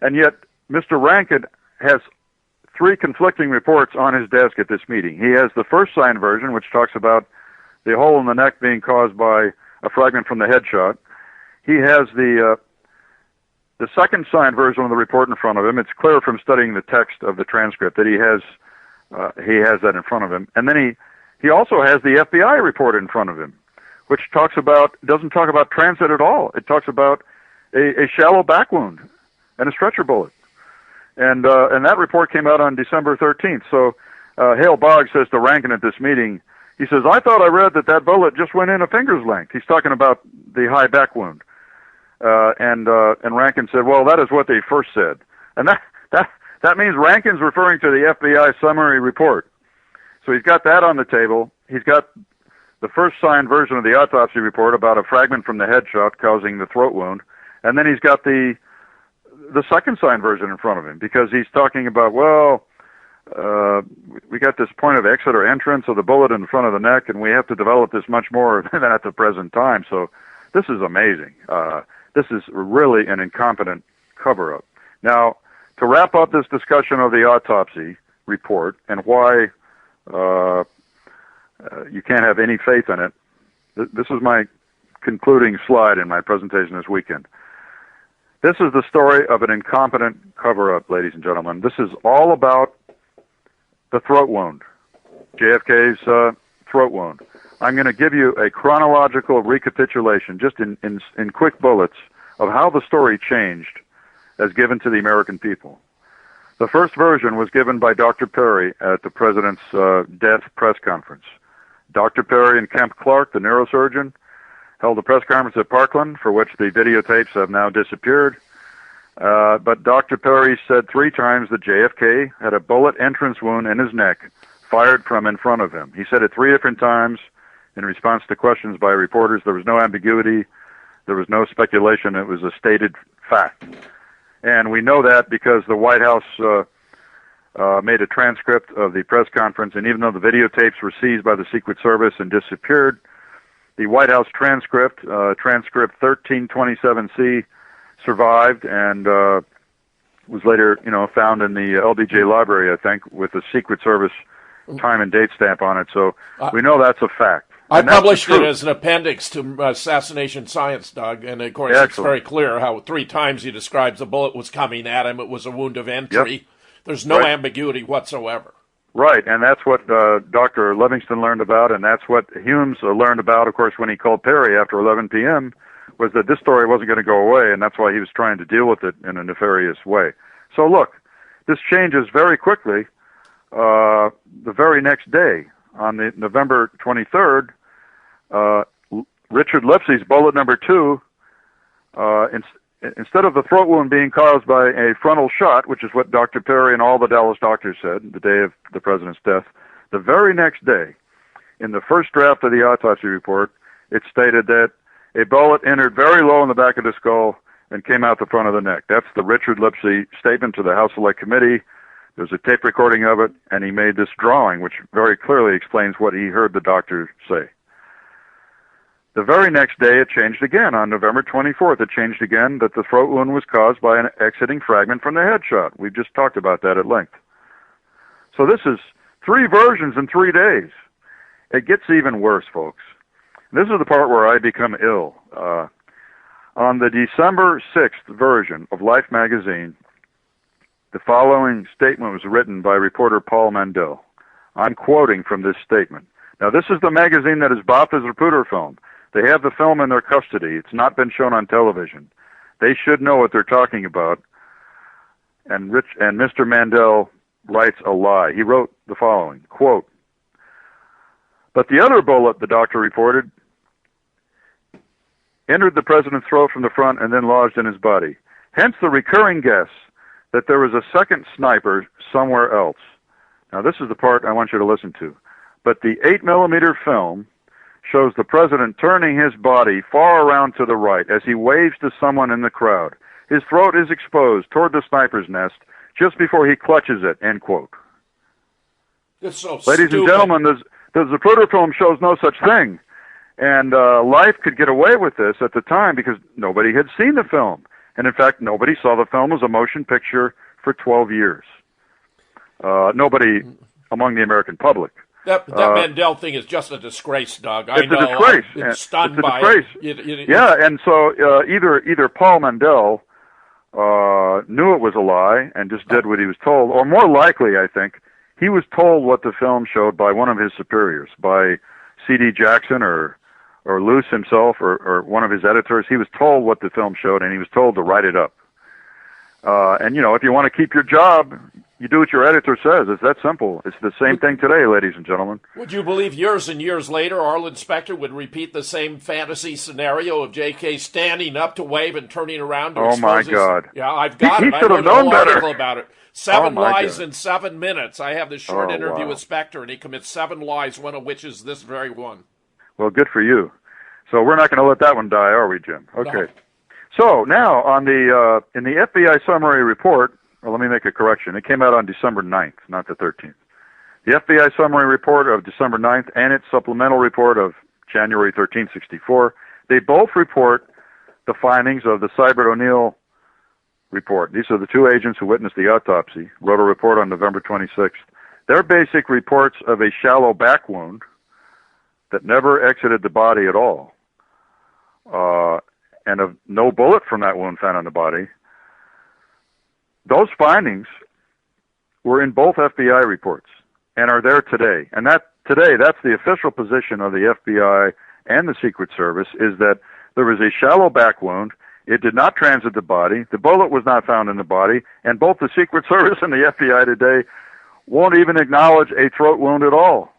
And yet, Mr. Rankin has three conflicting reports on his desk at this meeting. He has the first signed version, which talks about the hole in the neck being caused by a fragment from the headshot. He has the second signed version of the report in front of him. It's clear from studying the text of the transcript that he has that in front of him. And then he also has the FBI report in front of him, which doesn't talk about transit at all. It talks about a shallow back wound and a stretcher bullet. And that report came out on December 13th. So Hale Boggs says to Rankin at this meeting, he says, "I thought I read that bullet just went in a finger's length." He's talking about the high back wound. And Rankin said, "Well, that is what they first said." And that means Rankin's referring to the FBI summary report. So he's got that on the table. He's got the first signed version of the autopsy report about a fragment from the headshot causing the throat wound. And then he's got the second signed version in front of him, because he's talking about, we got this point of exit or entrance of the bullet in front of the neck, and we have to develop this much more than at the present time. So this is amazing. This is really an incompetent cover-up. Now, to wrap up this discussion of the autopsy report and why you can't have any faith in it, this is my concluding slide in my presentation this weekend. This is the story of an incompetent cover-up, ladies and gentlemen. This is all about the throat wound, JFK's throat wound. I'm going to give you a chronological recapitulation, just in quick bullets, of how the story changed as given to the American people. The first version was given by Dr. Perry at the President's death press conference. Dr. Perry and Kemp Clark, the neurosurgeon, held a press conference at Parkland, for which the videotapes have now disappeared. But Dr. Perry said 3 times that JFK had a bullet entrance wound in his neck fired from in front of him. He said it 3 different times in response to questions by reporters. There was no ambiguity. There was no speculation. It was a stated fact. And we know that because the White House made a transcript of the press conference, and even though the videotapes were seized by the Secret Service and disappeared, the White House transcript, transcript 1327C, survived and was later, found in the LBJ library, I think, with a Secret Service time and date stamp on it. So we know that's a fact. I published it as an appendix to Assassination Science, Doug, and of course it's very clear how 3 times he describes the bullet was coming at him. It was a wound of entry. Yep. There's no ambiguity whatsoever. Right, and that's what Dr. Livingston learned about, and that's what Humes learned about, of course, when he called Perry after 11 p.m., was that this story wasn't going to go away, and that's why he was trying to deal with it in a nefarious way. So look, this changes very quickly. The very next day, on the November 23rd, Richard Lipsey's bullet number 2, instead of the throat wound being caused by a frontal shot, which is what Dr. Perry and all the Dallas doctors said the day of the president's death, the very next day, in the first draft of the autopsy report, it stated that a bullet entered very low in the back of the skull and came out the front of the neck. That's the Richard Lipsey statement to the House Select Committee. There's a tape recording of it, and he made this drawing, which very clearly explains what he heard the doctor say. The very next day, it changed again. On November 24th, it changed again that the throat wound was caused by an exiting fragment from the headshot. We've just talked about that at length. So this is 3 versions in 3 days. It gets even worse, folks. This is the part where I become ill. On the December 6th version of Life magazine, the following statement was written by reporter Paul Mandel. I'm quoting from this statement. Now, this is the magazine that is bought as a Zapruder film. They have the film in their custody. It's not been shown on television. They should know what they're talking about. And Mr. Mandel writes a lie. He wrote the following, quote, "But the other bullet," the doctor reported, "entered the president's throat from the front and then lodged in his body. Hence the recurring guess that there was a second sniper somewhere else." Now, this is the part I want you to listen to. "But the 8mm film shows the president turning his body far around to the right as he waves to someone in the crowd. His throat is exposed toward the sniper's nest just before he clutches it," end quote. It's so Ladies stupid. and gentlemen, the Zapruder film shows no such thing. And Life could get away with this at the time because nobody had seen the film. And in fact, nobody saw the film as a motion picture for 12 years. Nobody among the American public. That Mandel thing is just a disgrace, Doug. I know. It's a disgrace. I've been stunned it's a by disgrace. it. Yeah, and so either Paul Mandel knew it was a lie and just did what he was told, or more likely, I think, he was told what the film showed by one of his superiors, by C.D. Jackson or Luce himself or one of his editors. He was told what the film showed, and he was told to write it up. And, if you want to keep your job, you do what your editor says. It's that simple. It's the same thing today, ladies and gentlemen. Would you believe years and years later, Arlen Specter would repeat the same fantasy scenario of J.K. standing up to wave and turning around to expose his... God. Yeah, I've got it. He should have known better. About it. 7 lies God. in 7 minutes. I have this short interview wow. with Specter, and he commits 7 lies, one of which is this very one. Well, good for you. So we're not going to let that one die, are we, Jim? Okay. No. So now on the in the FBI summary report, well, let me make a correction. It came out on December 9th, not the 13th. The FBI summary report of December 9th and its supplemental report of January 13, 1964, they both report the findings of the Seibert O'Neill report. These are the 2 agents who witnessed the autopsy, wrote a report on November 26th. Their basic reports of a shallow back wound that never exited the body at all, and of no bullet from that wound found on the body. Those findings were in both FBI reports and are there today. And that's the official position of the FBI and the Secret Service, is that there was a shallow back wound It did not transit the body. The bullet was not found in the body. And both the Secret Service and the FBI today won't even acknowledge a throat wound at all.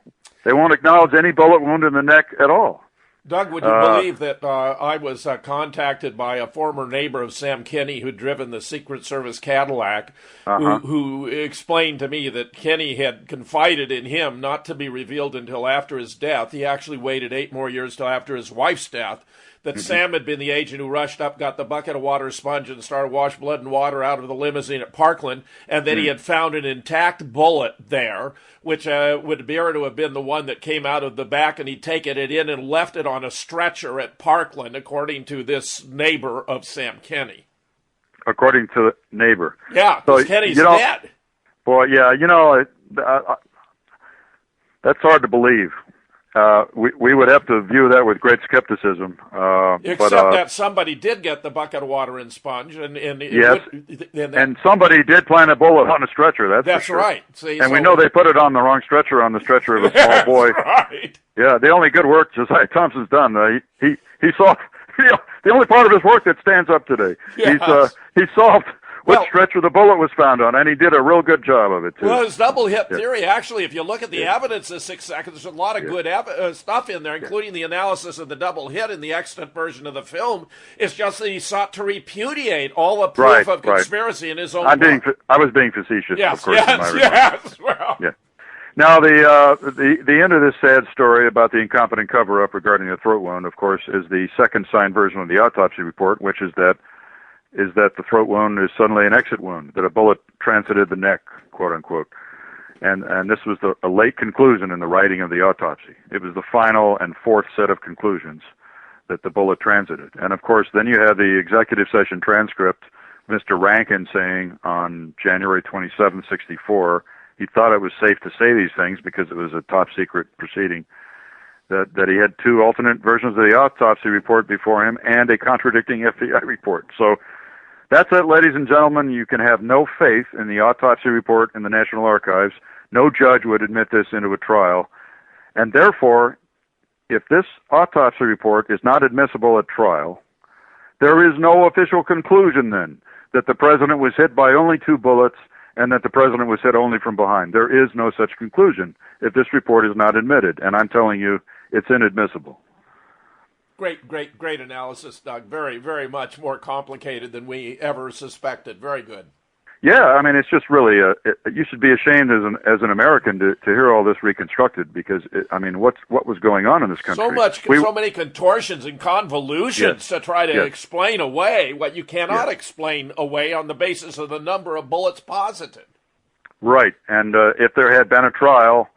They won't acknowledge any bullet wound in the neck at all. Doug, would you believe that I was contacted by a former neighbor of Sam Kenney who'd driven the Secret Service Cadillac, who explained to me that Kenney had confided in him not to be revealed until after his death. He actually waited 8 more years till after his wife's death. That Sam had been the agent who rushed up, got the bucket of water sponge, and started wash blood and water out of the limousine at Parkland, and then he had found an intact bullet there, which would appear to have been the one that came out of the back, and he'd taken it in and left it on a stretcher at Parkland, according to this neighbor of Sam Kenney. According to the neighbor. Yeah, because Kenney's dead. Boy, yeah, that's hard to believe. We would have to view that with great skepticism. Except that somebody did get the bucket of water and sponge, and yes, and somebody did plant a bullet on a stretcher. That's for sure. Right. See, and we know they put it on the wrong stretcher, on the stretcher of a small boy. Right. Yeah, the only good work Josiah Thompson's done. He solved the only part of his work that stands up today. Yes. He solved which stretcher the bullet was found on, and he did a real good job of it, too. Well, his double hit theory, actually, if you look at the evidence of 6 seconds, there's a lot of good stuff in there, including the analysis of the double hit in the extant version of the film. It's just that he sought to repudiate all the proof of conspiracy in his own book. I was being facetious, yes, of course. Yes. Well. Yeah. Now, the end of this sad story about the incompetent cover-up regarding the throat wound, of course, is the second signed version of the autopsy report, which is that the throat wound is suddenly an exit wound, that a bullet transited the neck, quote-unquote. And this was a late conclusion in the writing of the autopsy. It was the final and fourth set of conclusions that the bullet transited. And, of course, then you have the executive session transcript, Mr. Rankin saying on January 27, 1964, he thought it was safe to say these things because it was a top-secret proceeding, that he had 2 alternate versions of the autopsy report before him and a contradicting FBI report. So that's it, ladies and gentlemen. You can have no faith in the autopsy report in the National Archives. No judge would admit this into a trial. And therefore, if this autopsy report is not admissible at trial, there is no official conclusion then that the president was hit by only 2 bullets and that the president was hit only from behind. There is no such conclusion if this report is not admitted. And I'm telling you, it's inadmissible. Great analysis, Doug. Very, very much more complicated than we ever suspected. Very good. Yeah, I mean, it's just really, you should be ashamed as an American to hear all this reconstructed because, what was going on in this country? So many contortions and convolutions to try to explain away what you cannot explain away on the basis of the number of bullets posited. Right, and if there had been a trial,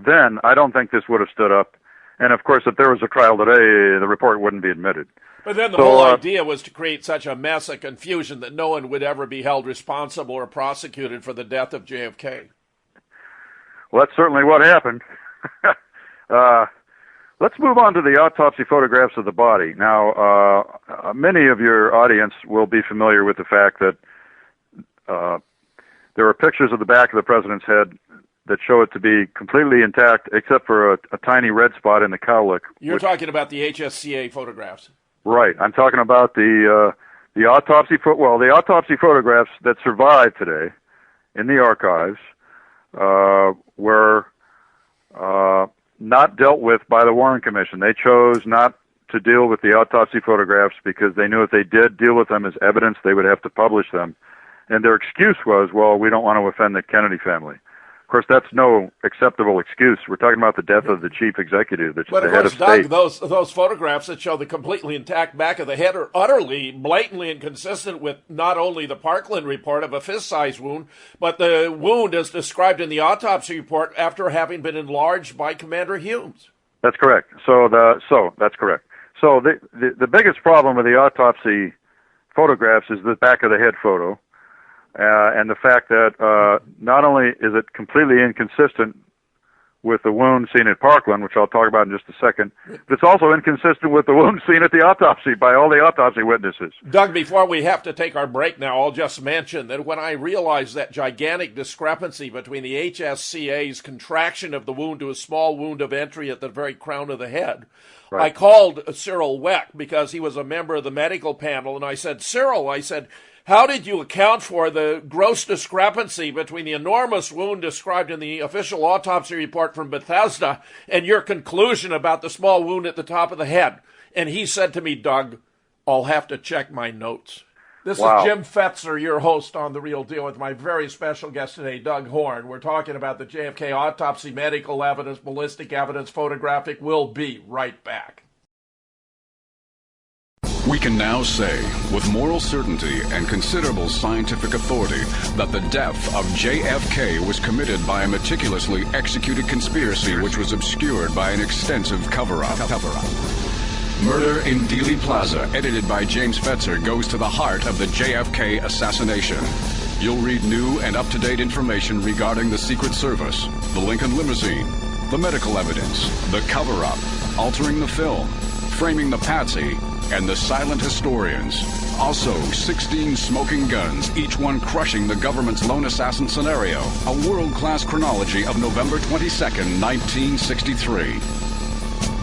then I don't think this would have stood up. And, of course, if there was a trial today, the report wouldn't be admitted. But then the whole idea was to create such a mess of confusion that no one would ever be held responsible or prosecuted for the death of JFK. Well, that's certainly what happened. Let's move on to the autopsy photographs of the body. Now, many of your audience will be familiar with the fact that there are pictures of the back of the president's head that show it to be completely intact, except for a tiny red spot in the cowlick. You're talking about the HSCA photographs. Right. I'm talking about the autopsy the autopsy photographs that survive today in the archives were not dealt with by the Warren Commission. They chose not to deal with the autopsy photographs because they knew if they did deal with them as evidence, they would have to publish them. And their excuse was, well, we don't want to offend the Kennedy family. Of course, that's no acceptable excuse. We're talking about the death of the chief executive, the head of state. Doug, those photographs that show the completely intact back of the head are utterly, blatantly inconsistent with not only the Parkland report of a fist-sized wound, but the wound as described in the autopsy report after having been enlarged by Commander Humes. That's correct. That's correct. So the biggest problem with the autopsy photographs is the back of the head photo. And the fact that not only is it completely inconsistent with the wound seen at Parkland, which I'll talk about in just a second. But it's also inconsistent with the wound seen at the autopsy by all the autopsy witnesses. Doug, before we have to take our break now, I'll just mention that when I realized that gigantic discrepancy between the HSCA's contraction of the wound to a small wound of entry at the very crown of the head, right. I called Cyril Weck because he was a member of the medical panel, and I said, Cyril, how did you account for the gross discrepancy between the enormous wound described in the official autopsy report from Bethesda and your conclusion about the small wound at the top of the head? And he said to me, Doug, I'll have to check my notes. This is Jim Fetzer, your host on The Real Deal, with my very special guest today, Doug Horne. We're talking about the JFK autopsy, medical evidence, ballistic evidence, photographic. We'll be right back. We can now say, with moral certainty and considerable scientific authority, that the death of JFK was committed by a meticulously executed conspiracy which was obscured by an extensive cover-up. Murder in Dealey Plaza, edited by James Fetzer, goes to the heart of the JFK assassination. You'll read new and up-to-date information regarding the Secret Service, the Lincoln limousine, the medical evidence, the cover-up, altering the film, framing the patsy, and the silent historians. Also, 16 smoking guns, each one crushing the government's lone assassin scenario. A world-class chronology of November 22nd, 1963.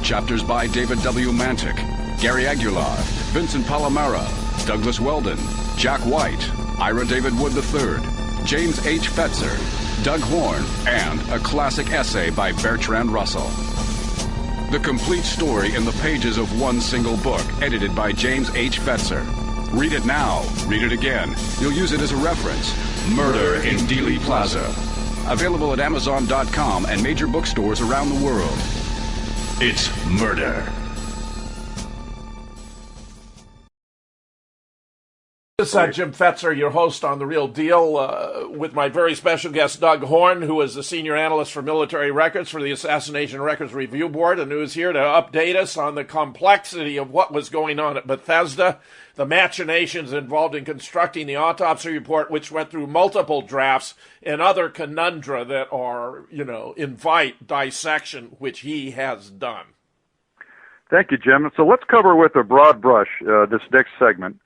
Chapters by David W. Mantic, Gary Aguilar, Vincent Palomera, Douglas Weldon, Jack White, Ira David Wood III, James H. Fetzer, Doug Horne, and a classic essay by Bertrand Russell. The complete story in the pages of one single book, edited by James H. Fetzer. Read it now. Read it again. You'll use it as a reference. Murder in Dealey Plaza. Available at Amazon.com and major bookstores around the world. It's murder. This is Jim Fetzer, your host on The Real Deal, with my very special guest, Doug Horne, who is the senior analyst for military records for the Assassination Records Review Board, and who is here to update us on the complexity of what was going on at Bethesda, the machinations involved in constructing the autopsy report, which went through multiple drafts, and other conundra that are, invite dissection, which he has done. Thank you, Jim. So let's cover with a broad brush this next segment.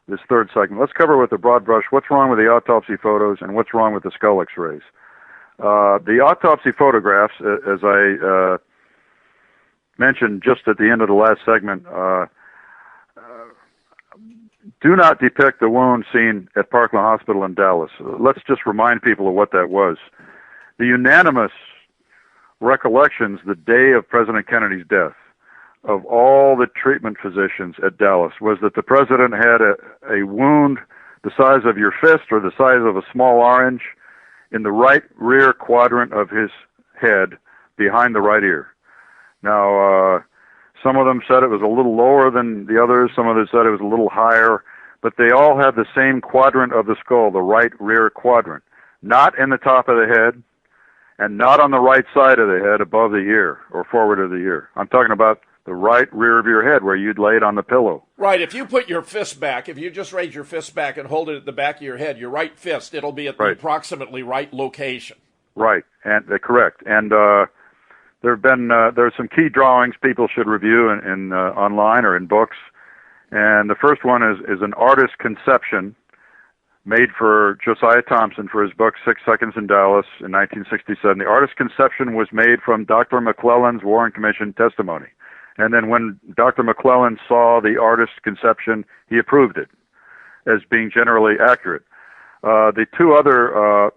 This third segment. Let's cover with a broad brush what's wrong with the autopsy photos and what's wrong with the skull x-rays. The autopsy photographs, as I mentioned just at the end of the last segment, do not depict the wound seen at Parkland Hospital in Dallas. Let's just remind people of what that was. The unanimous recollections the day of President Kennedy's death of all the treatment physicians at Dallas was that the president had a wound the size of your fist or the size of a small orange in the right rear quadrant of his head behind the right ear. Now, some of them said it was a little lower than the others. Some of them said it was a little higher. But they all had the same quadrant of the skull, the right rear quadrant. Not in the top of the head and not on the right side of the head above the ear or forward of the ear. I'm talking about the right rear of your head where you'd lay it on the pillow. Right. If you put your fist back, if you just raise your fist back and hold it at the back of your head, your right fist, it'll be at the approximately right location. Right. And correct. And there's some key drawings people should review in online or in books. And the first one is an artist's conception made for Josiah Thompson for his book 6 Seconds in Dallas in 1967. The artist's conception was made from Dr. McClellan's Warren Commission testimony. And then when Dr. McClellan saw the artist's conception, he approved it as being generally accurate. The two other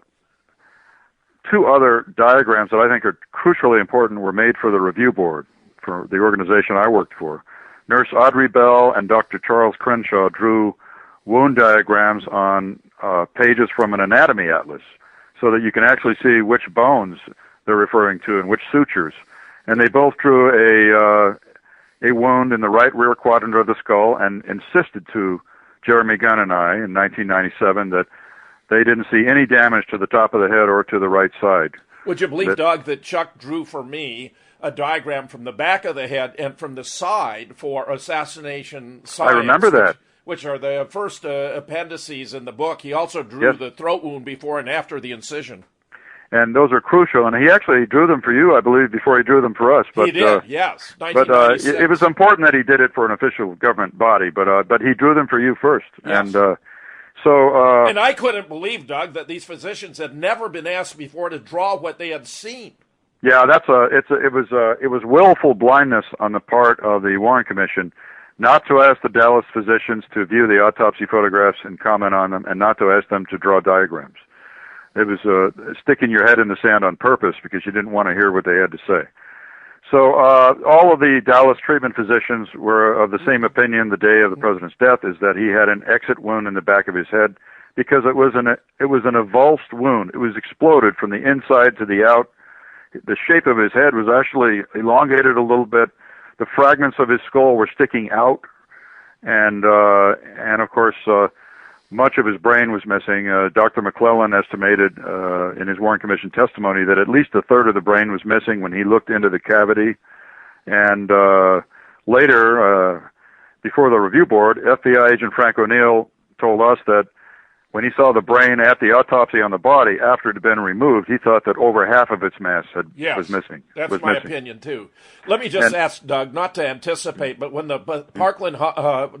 diagrams that I think are crucially important were made for the review board for the organization I worked for. Nurse Audrey Bell and Dr. Charles Crenshaw drew wound diagrams on pages from an anatomy atlas so that you can actually see which bones they're referring to and which sutures. And they both drew a wound in the right rear quadrant of the skull and insisted to Jeremy Gunn and I in 1997 that they didn't see any damage to the top of the head or to the right side. Would you believe, Doug, that Chuck drew for me a diagram from the back of the head and from the side for Assassination Science? I remember that. Which are the first appendices in the book. He also drew the throat wound before and after the incision. And those are crucial. And he actually drew them for you, I believe, before he drew them for us. But, he did, yes. But it was important that he did it for an official government body. But he drew them for you first. Yes. And and I couldn't believe, Doug, that these physicians had never been asked before to draw what they had seen. Yeah, it was willful blindness on the part of the Warren Commission not to ask the Dallas physicians to view the autopsy photographs and comment on them, and not to ask them to draw diagrams. It was sticking your head in the sand on purpose because you didn't want to hear what they had to say. So all of the Dallas treatment physicians were of the same opinion the day of the president's death, is that he had an exit wound in the back of his head because it was an avulsed wound. It was exploded from the inside to the out. The shape of his head was actually elongated a little bit. The fragments of his skull were sticking out, and of course, much of his brain was missing. Dr. McClellan estimated in his Warren Commission testimony that at least a third of the brain was missing when he looked into the cavity. And later, before the review board, FBI agent Frank O'Neill told us that when he saw the brain at the autopsy on the body after it had been removed, he thought that over half of its mass was missing. That's my opinion, too. Let me just ask, Doug, not to anticipate, but when the Parkland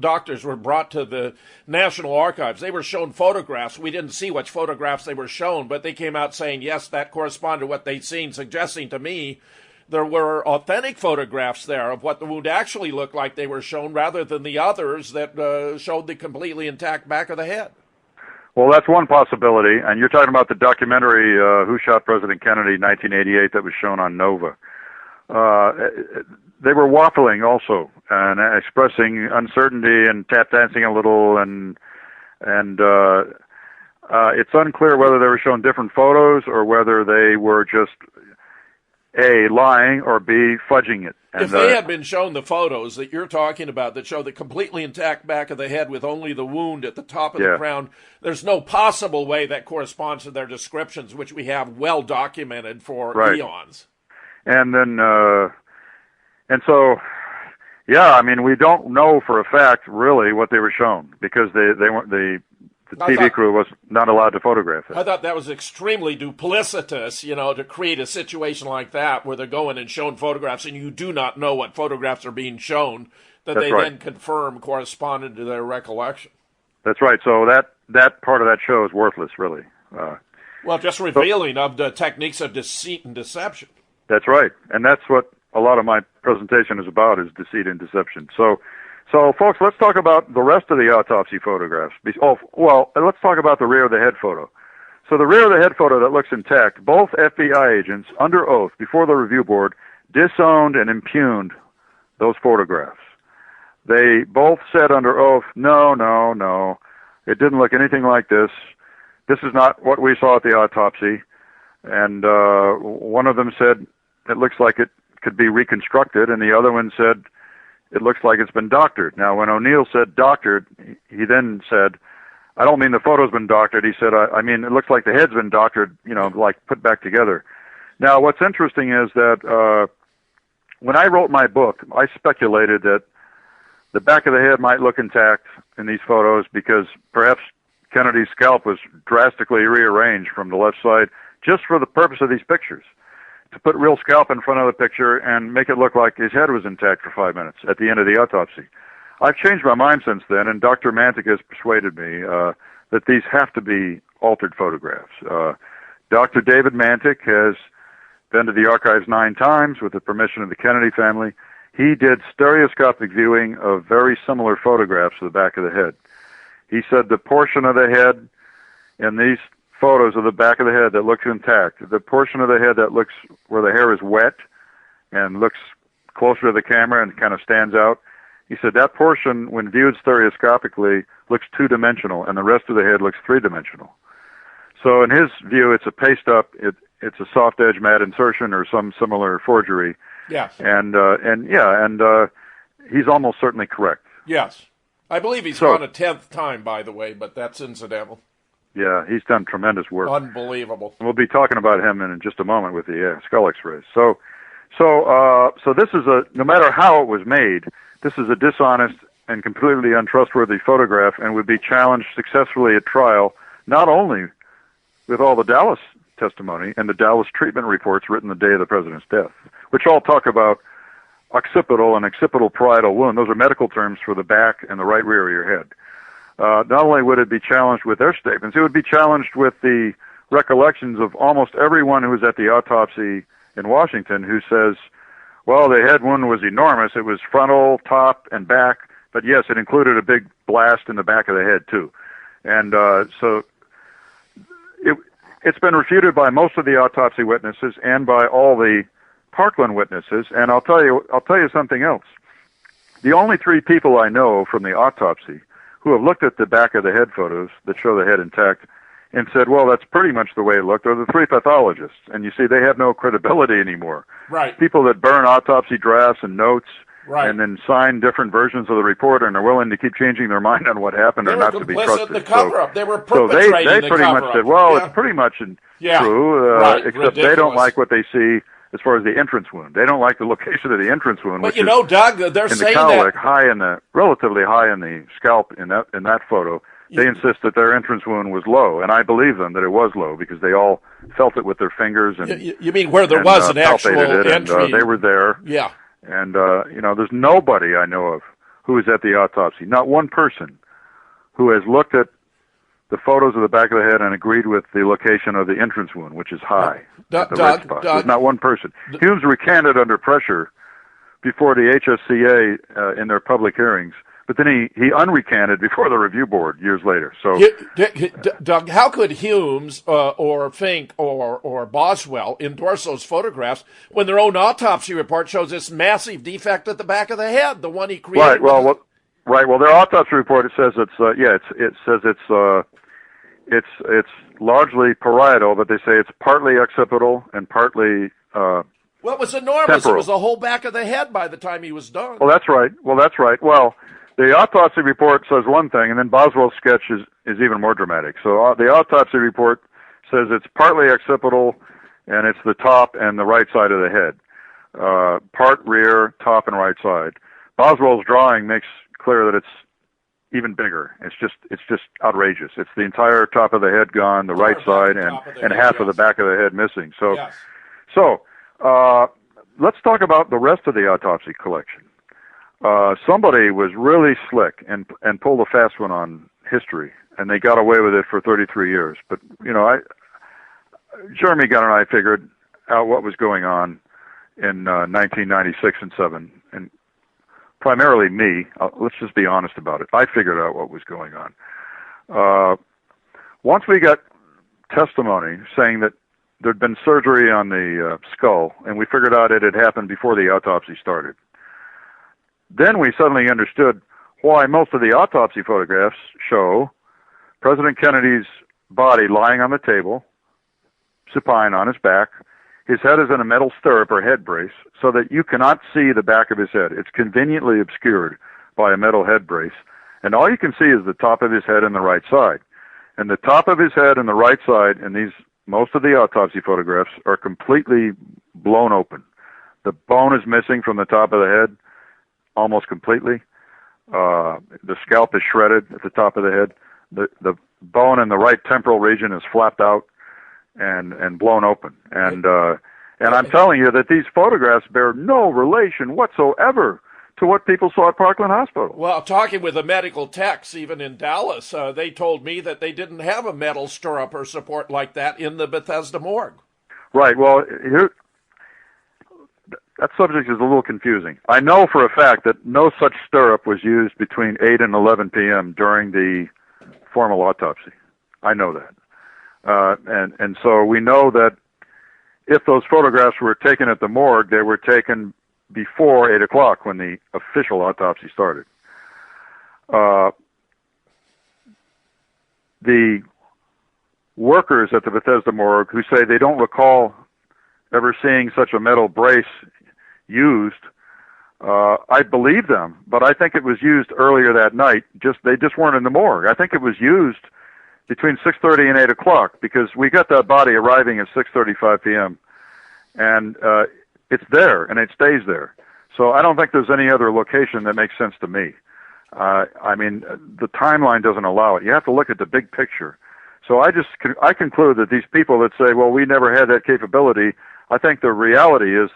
doctors were brought to the National Archives, they were shown photographs. We didn't see which photographs they were shown, but they came out saying, yes, that corresponded to what they'd seen, suggesting to me there were authentic photographs there of what the wound actually looked like they were shown, rather than the others that showed the completely intact back of the head. Well, that's one possibility, and you're talking about the documentary Who Shot President Kennedy, 1988, that was shown on Nova. They were waffling also, and expressing uncertainty and tap dancing a little, and it's unclear whether they were shown different photos or whether they were just A, lying, or B, fudging it. And, if they had been shown the photos that you're talking about that show the completely intact back of the head with only the wound at the top of the crown, there's no possible way that corresponds to their descriptions, which we have well documented for eons. And then, and so, yeah, I mean, we don't know for a fact really what they were shown because they weren't the TV crew was not allowed to photograph it. I thought that was extremely duplicitous, to create a situation like that where they're going and showing photographs and you do not know what photographs are being shown that they then confirm corresponded to their recollection. That's right. So that part of that show is worthless, really. Well, just revealing of the techniques of deceit and deception. That's right. And that's what a lot of my presentation is about, is deceit and deception. So, folks, let's talk about the rest of the autopsy photographs. Let's talk about the rear of the head photo. So the rear of the head photo that looks intact, both FBI agents, under oath, before the review board, disowned and impugned those photographs. They both said under oath, no, it didn't look anything like this. This is not what we saw at the autopsy. And one of them said, it looks like it could be reconstructed, and the other one said, it looks like it's been doctored. Now, when O'Neill said doctored, he then said, I don't mean the photo's been doctored. He said, I mean, it looks like the head's been doctored, like put back together. Now, what's interesting is that when I wrote my book, I speculated that the back of the head might look intact in these photos because perhaps Kennedy's scalp was drastically rearranged from the left side just for the purpose of these pictures, to put real scalp in front of the picture and make it look like his head was intact for 5 minutes at the end of the autopsy. I've changed my mind since then, and Dr. Mantic has persuaded me that these have to be altered photographs. Dr. David Mantic has been to the archives 9 times with the permission of the Kennedy family. He did stereoscopic viewing of very similar photographs of the back of the head. He said the portion of the head in these photos of the back of the head that looks intact, the portion of the head that looks where the hair is wet and looks closer to the camera and kind of stands out, he said that portion, when viewed stereoscopically, looks 2-dimensional, and the rest of the head looks 3-dimensional. So in his view, it's a paste-up, it's a soft-edge matte insertion or some similar forgery. Yes. And he's almost certainly correct. Yes. I believe he's gone a 10th time, by the way, but that's incidental. Yeah, he's done tremendous work. Unbelievable. We'll be talking about him in just a moment with the skull X-rays. So this is no matter how it was made, this is a dishonest and completely untrustworthy photograph, and would be challenged successfully at trial, not only with all the Dallas testimony and the Dallas treatment reports written the day of the president's death, which all talk about occipital and occipital parietal wound. Those are medical terms for the back and the right rear of your head. Not only would it be challenged with their statements, it would be challenged with the recollections of almost everyone who was at the autopsy in Washington who says, well, the head wound was enormous. It was frontal, top, and back, but yes, it included a big blast in the back of the head, too. And so it's been refuted by most of the autopsy witnesses and by all the Parkland witnesses. And I'll tell you something else. The only three people I know from the autopsy who have looked at the back of the head photos that show the head intact and said, well, that's pretty much the way it looked, are the three pathologists. And you see, they have no credibility anymore. Right. People that burn autopsy drafts and notes, right, and then sign different versions of the report and are willing to keep changing their mind on what happened or not to be trusted. They were complicit in the cover-up. They were so perpetrating they pretty much said, well, it's pretty much true, right, except ridiculous. They don't like what they see as far as the entrance wound. They don't like the location of the entrance wound, but which you know, Doug, they're in saying the cowlick, that relatively high in the scalp in that photo. They insist that their entrance wound was low, and I believe them that it was low because they all felt it with their fingers. And you mean where there was an actual entry? And, they were there. Yeah. And there's nobody I know of who was at the autopsy. Not one person who has looked at the photos of the back of the head and agreed with the location of the entrance wound, which is high. At the right spot. There's not one person. Humes recanted under pressure before the HSCA in their public hearings. But then he unrecanted before the review board years later. So, Doug, how could Humes or Fink or Boswell endorse those photographs when their own autopsy report shows this massive defect at the back of the head, the one he created? Right. Well, their autopsy report, it says it's largely parietal, but they say it's partly occipital and partly well, it was enormous. Temporal. It was the whole back of the head by the time he was done. Well, that's right. Well, the autopsy report says one thing, and then Boswell's sketch is even more dramatic. So the autopsy report says it's partly occipital, and it's the top and the right side of the head. Part rear, top and right side. Boswell's drawing makes clear that it's even bigger. It's just outrageous. It's the entire top of the head gone, the right side, and half of the back of the head missing. So, let's talk about the rest of the autopsy collection. Somebody was really slick and pulled a fast one on history, and they got away with it for 33 years. But, Jeremy Gunn and I figured out what was going on in 1996 and 7, and primarily me. Let's just be honest about it. I figured out what was going on. Once we got testimony saying that there'd been surgery on the skull, and we figured out it had happened before the autopsy started. Then we suddenly understood why most of the autopsy photographs show President Kennedy's body lying on the table, supine on his back. His head is in a metal stirrup or head brace so that you cannot see the back of his head. It's conveniently obscured by a metal head brace, and all you can see is the top of his head and the right side. And the top of his head and the right side in most of the autopsy photographs are completely blown open. The bone is missing from the top of the head almost completely. The scalp is shredded at the top of the head. The bone in the right temporal region is flapped out and blown open. And I'm telling you that these photographs bear no relation whatsoever to what people saw at Parkland Hospital. Well, talking with the medical techs, even in Dallas, they told me that they didn't have a metal stirrup or support like that in the Bethesda morgue. Right. Well, that subject is a little confusing. I know for a fact that no such stirrup was used between 8 and 11 p.m. during the formal autopsy. I know that. And so we know that if those photographs were taken at the morgue, they were taken before 8 o'clock when the official autopsy started. The workers at the Bethesda morgue who say they don't recall ever seeing such a metal brace used, I believe them, but I think it was used earlier that night. They just weren't in the morgue. I think it was used between 6:30 and 8 o'clock because we got that body arriving at 6:35 p.m. and it's there and it stays there. So I don't think there's any other location that makes sense to me. I mean, the timeline doesn't allow it. You have to look at the big picture. So I conclude that these people that say, well, we never had that capability, I think the reality is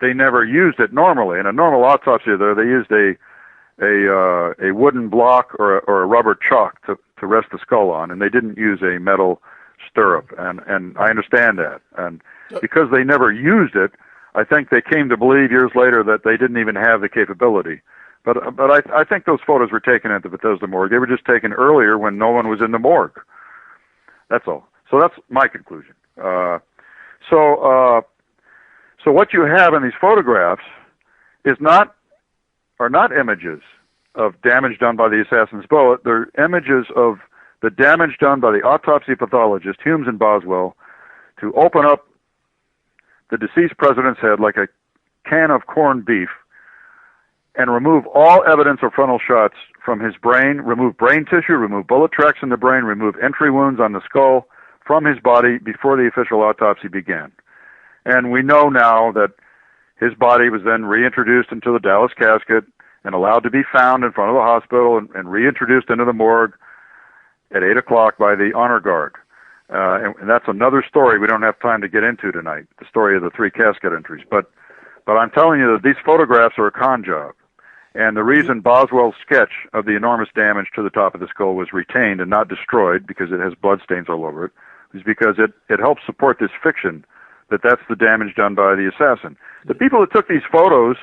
they never used it normally. In a normal autopsy, there they used a wooden block or a rubber chalk to rest the skull on, and they didn't use a metal stirrup. And I understand that. And because they never used it, I think they came to believe years later that they didn't even have the capability. But I think those photos were taken at the Bethesda morgue. They were just taken earlier when no one was in the morgue. That's all. So that's my conclusion. So what you have in these photographs are not images of damage done by the assassin's bullet. They're images of the damage done by the autopsy pathologist, Humes and Boswell, to open up the deceased president's head like a can of corned beef and remove all evidence of frontal shots from his brain, remove brain tissue, remove bullet tracks in the brain, remove entry wounds on the skull from his body before the official autopsy began. And we know now that his body was then reintroduced into the Dallas casket and allowed to be found in front of the hospital and reintroduced into the morgue at 8 o'clock by the honor guard. And that's another story we don't have time to get into tonight, the story of the 3 casket entries. But I'm telling you that these photographs are a con job. And the reason Boswell's sketch of the enormous damage to the top of the skull was retained and not destroyed because it has bloodstains all over it is because it helps support this fiction that that's the damage done by the assassin. The people that took these photos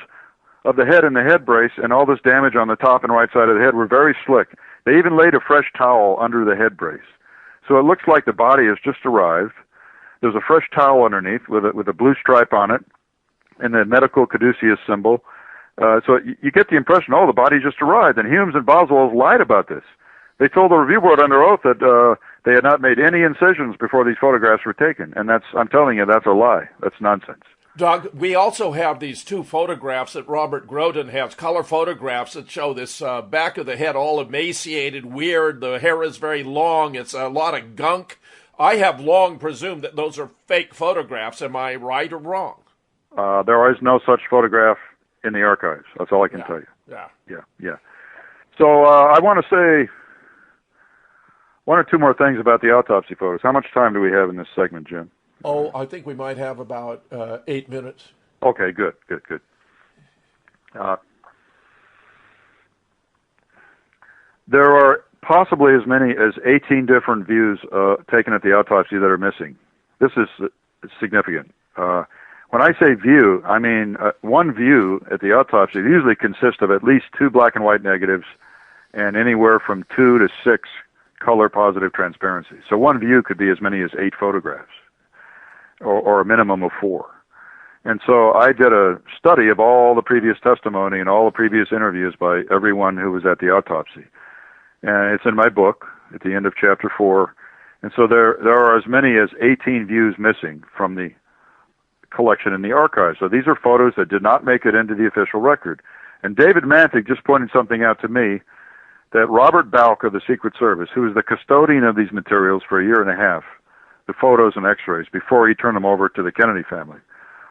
of the head and the head brace and all this damage on the top and right side of the head were very slick. They even laid a fresh towel under the head brace. So it looks like the body has just arrived. There's a fresh towel underneath with a blue stripe on it and the medical caduceus symbol. So you get the impression, the body just arrived. And Humes and Boswell lied about this. They told the review board under oath that they had not made any incisions before these photographs were taken. And I'm telling you, that's a lie. That's nonsense. Doug, we also have these 2 photographs that Robert Groden has, color photographs that show this back of the head all emaciated, weird. The hair is very long. It's a lot of gunk. I have long presumed that those are fake photographs. Am I right or wrong? There is no such photograph in the archives. That's all I can tell you. Yeah. So I want to say 1 or 2 more things about the autopsy photos. How much time do we have in this segment, Jim? Oh, I think we might have about 8 minutes. Okay, good. There are possibly as many as 18 different views taken at the autopsy that are missing. This is significant. When I say view, I mean one view at the autopsy usually consists of at least 2 black and white negatives and anywhere from 2 to 6 color positive transparencies. So one view could be as many as 8 photographs or a minimum of 4. And so I did a study of all the previous testimony and all the previous interviews by everyone who was at the autopsy. And it's in my book at the end of chapter 4. And so there are as many as 18 views missing from the collection in the archives. So these are photos that did not make it into the official record. And David Mantic just pointed something out to me that Robert Balk of the Secret Service, who was the custodian of these materials for a year and a half, the photos and x-rays, before he turned them over to the Kennedy family.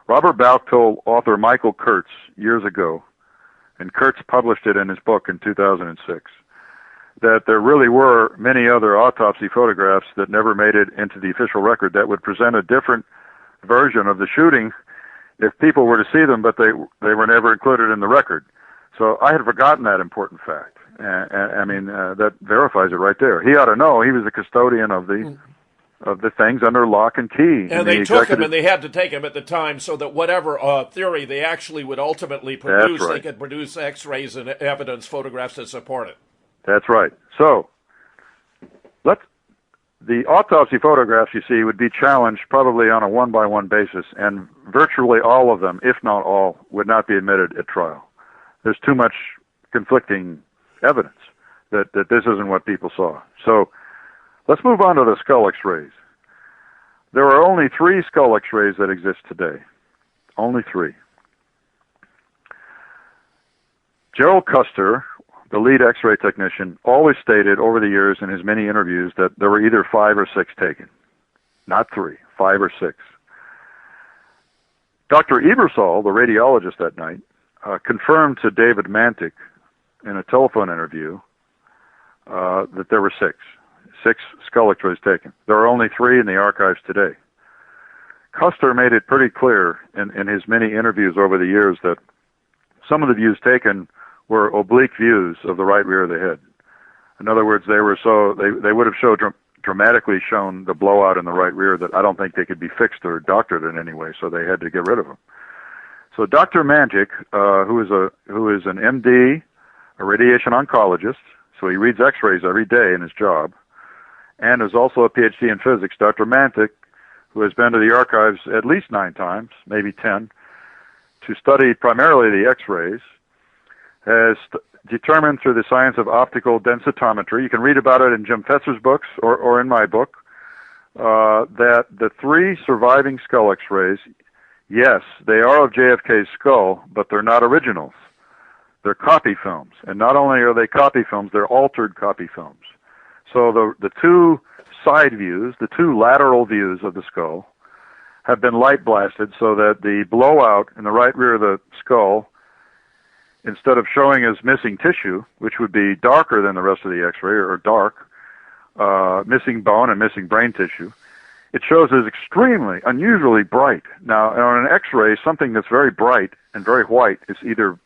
Robert Balk told author Michael Kurtz years ago, and Kurtz published it in his book in 2006, that there really were many other autopsy photographs that never made it into the official record that would present a different version of the shooting if people were to see them, but they were never included in the record. So I had forgotten that important fact. That verifies it right there. He ought to know. He was the custodian of the things under lock and key. And they took him, and they had to take him at the time so that whatever theory they actually would ultimately produce, they could produce x-rays and evidence photographs to support it. That's right. So the autopsy photographs you see would be challenged probably on a one-by-one basis, and virtually all of them, if not all, would not be admitted at trial. There's too much conflicting evidence that this isn't what people saw. So let's move on to the skull x-rays. There are only 3 skull x-rays that exist today. Only 3. Gerald Custer, the lead x-ray technician, always stated over the years in his many interviews that there were either 5 or 6 taken. Not 3, 5 or 6. Dr. Ebersol, the radiologist that night, confirmed to David Mantic in a telephone interview that there were 6 6 skull X-rays taken. There are only 3 in the archives today. Custer made it pretty clear in his many interviews over the years that some of the views taken were oblique views of the right rear of the head. In other words, they would have dramatically shown the blowout in the right rear that I don't think they could be fixed or doctored in any way, so they had to get rid of them. So Dr. Mantic, who is an MD, a radiation oncologist, so he reads X-rays every day in his job, and is also a PhD in physics. Dr. Mantic, who has been to the archives at least 9 times, maybe 10, to study primarily the X-rays, has determined through the science of optical densitometry, you can read about it in Jim Fetzer's books or in my book, that the 3 surviving skull X-rays, yes, they are of JFK's skull, but they're not originals. They're copy films. And not only are they copy films, they're altered copy films. So the 2 side views, the 2 lateral views of the skull, have been light blasted so that the blowout in the right rear of the skull, instead of showing as missing tissue, which would be darker than the rest of the X-ray, or dark, missing bone and missing brain tissue, it shows as extremely, unusually bright. Now, on an X-ray, something that's very bright and very white is either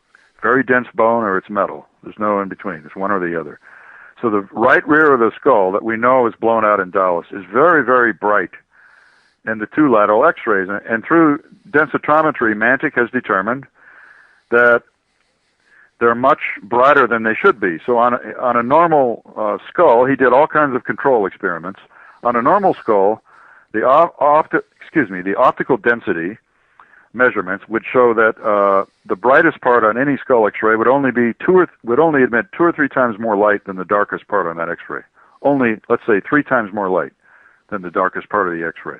very dense bone or it's metal. There's no in between. It's one or the other. So the right rear of the skull that we know is blown out in Dallas is very, very bright in the 2 lateral X-rays. And through densitometry, Mantic has determined that they're much brighter than they should be. So on a normal skull, he did all kinds of control experiments. On a normal skull, the optical density measurements would show that the brightest part on any skull X-ray would only emit 2 or 3 times more light than the darkest part on that X-ray. Only, let's say, 3 times more light than the darkest part of the X-ray.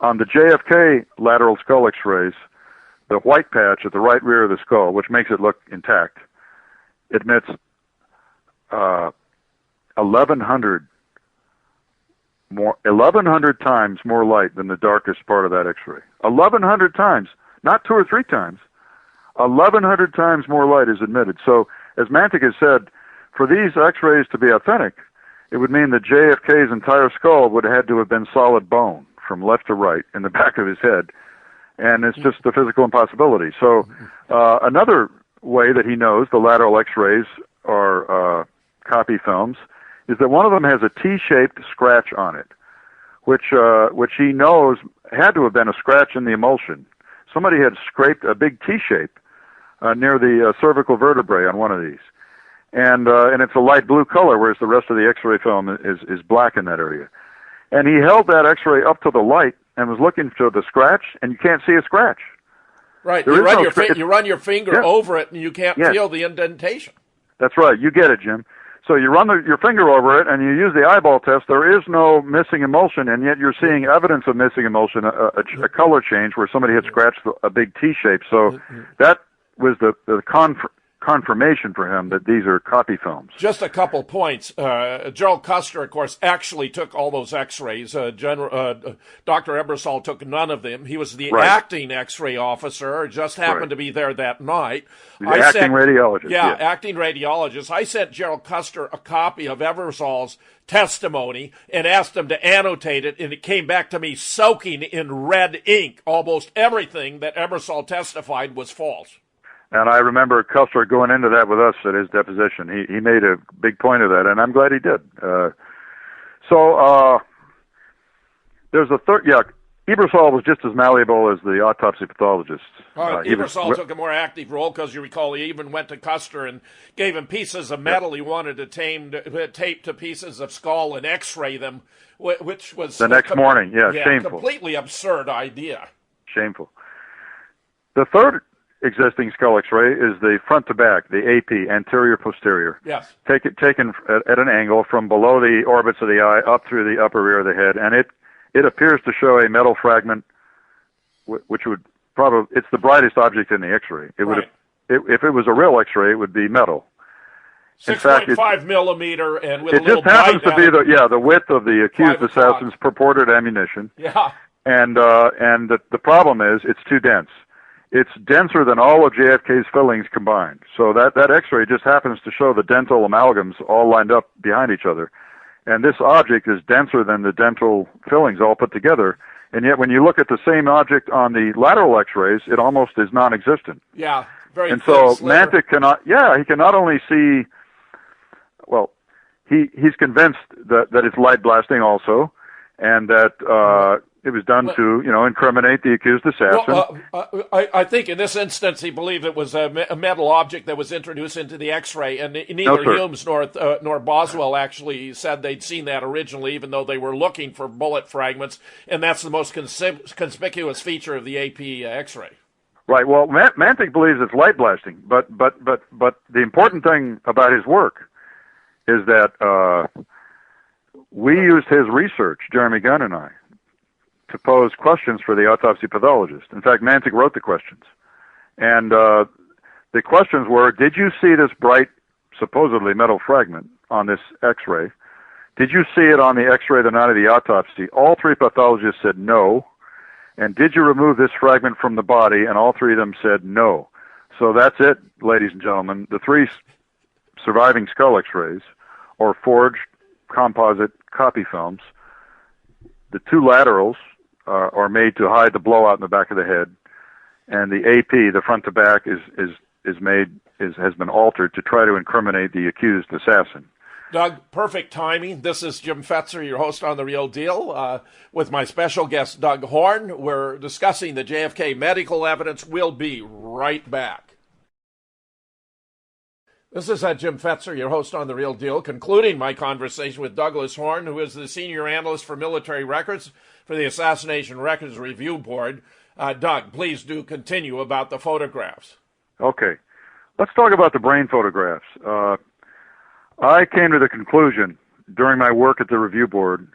On the JFK lateral skull X-rays, the white patch at the right rear of the skull, which makes it look intact, emits 1,100 times more light than the darkest part of that X-ray. 1,100 times, not 2 or 3 times. 1,100 times more light is emitted. So, as Mantic has said, for these X-rays to be authentic, it would mean that JFK's entire skull would have had to have been solid bone from left to right in the back of his head, and it's just a physical impossibility. So, another way that he knows the lateral X-rays are copy films is that one of them has a T-shaped scratch on it, which he knows had to have been a scratch in the emulsion. Somebody had scraped a big T-shape near the cervical vertebrae on one of these, and it's a light blue color, whereas the rest of the X-ray film is black in that area. And he held that X-ray up to the light and was looking for the scratch, and you can't see a scratch. Right. You run your finger over it, and you can't feel the indentation. That's right. You get it, Jim. So you run your finger over it, and you use the eyeball test. There is no missing emulsion, and yet you're seeing evidence of missing emulsion, a color change where somebody had scratched a big T shape. So that was the confirmation for him that these are copy films. Just a couple points. Gerald Custer, of course, actually took all those X-rays. Dr. Ebersol took none of them. He was the acting X-ray officer, just happened to be there that night. Acting radiologist. Yeah, acting radiologist. I sent Gerald Custer a copy of Ebersol's testimony and asked him to annotate it, and it came back to me soaking in red ink. Almost everything that Ebersol testified was false. And I remember Custer going into that with us at his deposition. He made a big point of that, and I'm glad he did. There's a third. Yeah, Ebersol was just as malleable as the autopsy pathologist. Ebersol took a more active role because you recall he even went to Custer and gave him pieces of metal he wanted to tape to pieces of skull and X-ray them, which was the next morning. Yeah, shameful. Completely absurd idea. Shameful. The third existing skull X-ray is the front to back, the AP, anterior posterior. Yes. Taken at an angle from below the orbits of the eye up through the upper rear of the head, and it appears to show a metal fragment, which would probably, it's the brightest object in the X-ray. If it was a real X-ray, it would be metal. 6.5 millimeter, and with a little just happens to be the width of the accused assassin's purported ammunition. Yeah. And the problem is it's too dense. It's denser than all of JFK's fillings combined. So that X-ray just happens to show the dental amalgams all lined up behind each other. And this object is denser than the dental fillings all put together. And yet when you look at the same object on the lateral x-rays, it almost is non-existent. Yeah, very And thin so sliver. Mantic he can not only see, well, he's convinced that it's light blasting also, and that it was done to, incriminate the accused assassin. Well, I think in this instance he believed it was a metal object that was introduced into the X-ray, and neither Humes nor Boswell actually said they'd seen that originally, even though they were looking for bullet fragments, and that's the most conspicuous feature of the AP X-ray. Right. Well, Mantic believes it's light blasting, but the important thing about his work is that we used his research, Jeremy Gunn and I, to pose questions for the autopsy pathologist. In fact, Mantic wrote the questions. And the questions were, did you see this bright, supposedly metal fragment on this X-ray? Did you see it on the X-ray the night of the autopsy? All three pathologists said no. And did you remove this fragment from the body? And all three of them said no. So that's it, ladies and gentlemen. The three surviving skull X-rays, or forged composite copy films, the two laterals are made to hide the blowout in the back of the head, and the AP, the front to back, has been altered to try to incriminate the accused assassin. Doug, perfect timing. This is Jim Fetzer, your host on The Real Deal, with my special guest, Doug Horne. We're discussing the JFK medical evidence. We'll be right back. This is Jim Fetzer, your host on The Real Deal, concluding my conversation with Douglas Horne, who is the senior analyst for military records for the Assassination Records Review Board. Doug, please do continue about the photographs. Okay. Let's talk about the brain photographs. I came to the conclusion during my work at the Review Board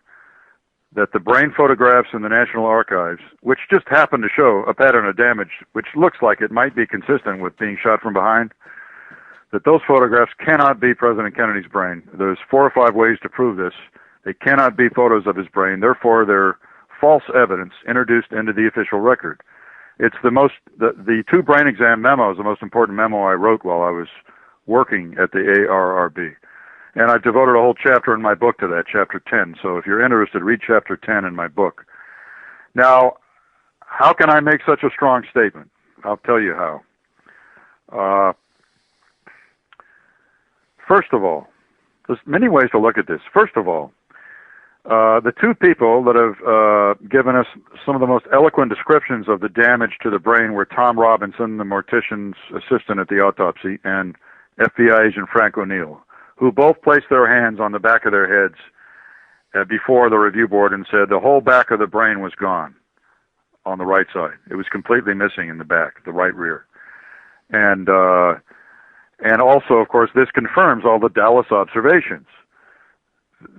that the brain photographs in the National Archives, which just happened to show a pattern of damage, which looks like it might be consistent with being shot from behind, that those photographs cannot be President Kennedy's brain. There's 4 or 5 ways to prove this. They cannot be photos of his brain. Therefore, they're false evidence introduced into the official record. It's the 2 brain exam memos, the most important memo I wrote while I was working at the ARRB. And I've devoted a whole chapter in my book to that, chapter 10. So if you're interested, read chapter 10 in my book. Now, how can I make such a strong statement? I'll tell you how. First of all, there's many ways to look at this. First of all, the 2 people that have given us some of the most eloquent descriptions of the damage to the brain were Tom Robinson, the mortician's assistant at the autopsy, and FBI agent Frank O'Neill, who both placed their hands on the back of their heads before the review board and said the whole back of the brain was gone on the right side. It was completely missing in the back, the right rear. And also, of course, this confirms all the Dallas observations,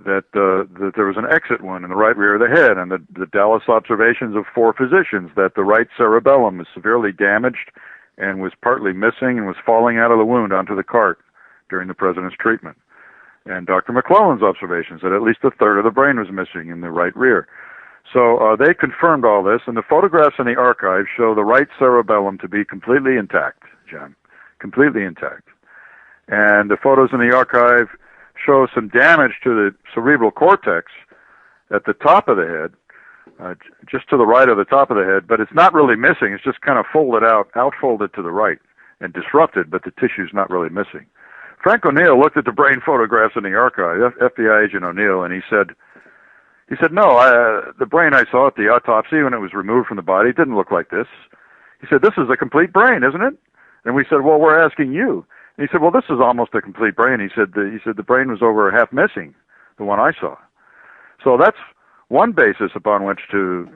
that there was an exit wound in the right rear of the head, and the Dallas observations of 4 physicians, that the right cerebellum was severely damaged and was partly missing and was falling out of the wound onto the cart during the president's treatment. And Dr. McClellan's observations that at least a third of the brain was missing in the right rear. So they confirmed all this, and the photographs in the archive show the right cerebellum to be completely intact, John, completely intact. And the photos in the archive show some damage to the cerebral cortex at the top of the head, just to the right of the top of the head, but it's not really missing. It's just kind of outfolded to the right and disrupted, but the tissue's not really missing. Frank O'Neill looked at the brain photographs in the archive, FBI agent O'Neill, and he said, no, the brain I saw at the autopsy when it was removed from the body didn't look like this. He said, this is a complete brain, isn't it? And we said, well, we're asking you. And he said, well, this is almost a complete brain. He said the brain was over half missing, the one I saw. So that's one basis upon which to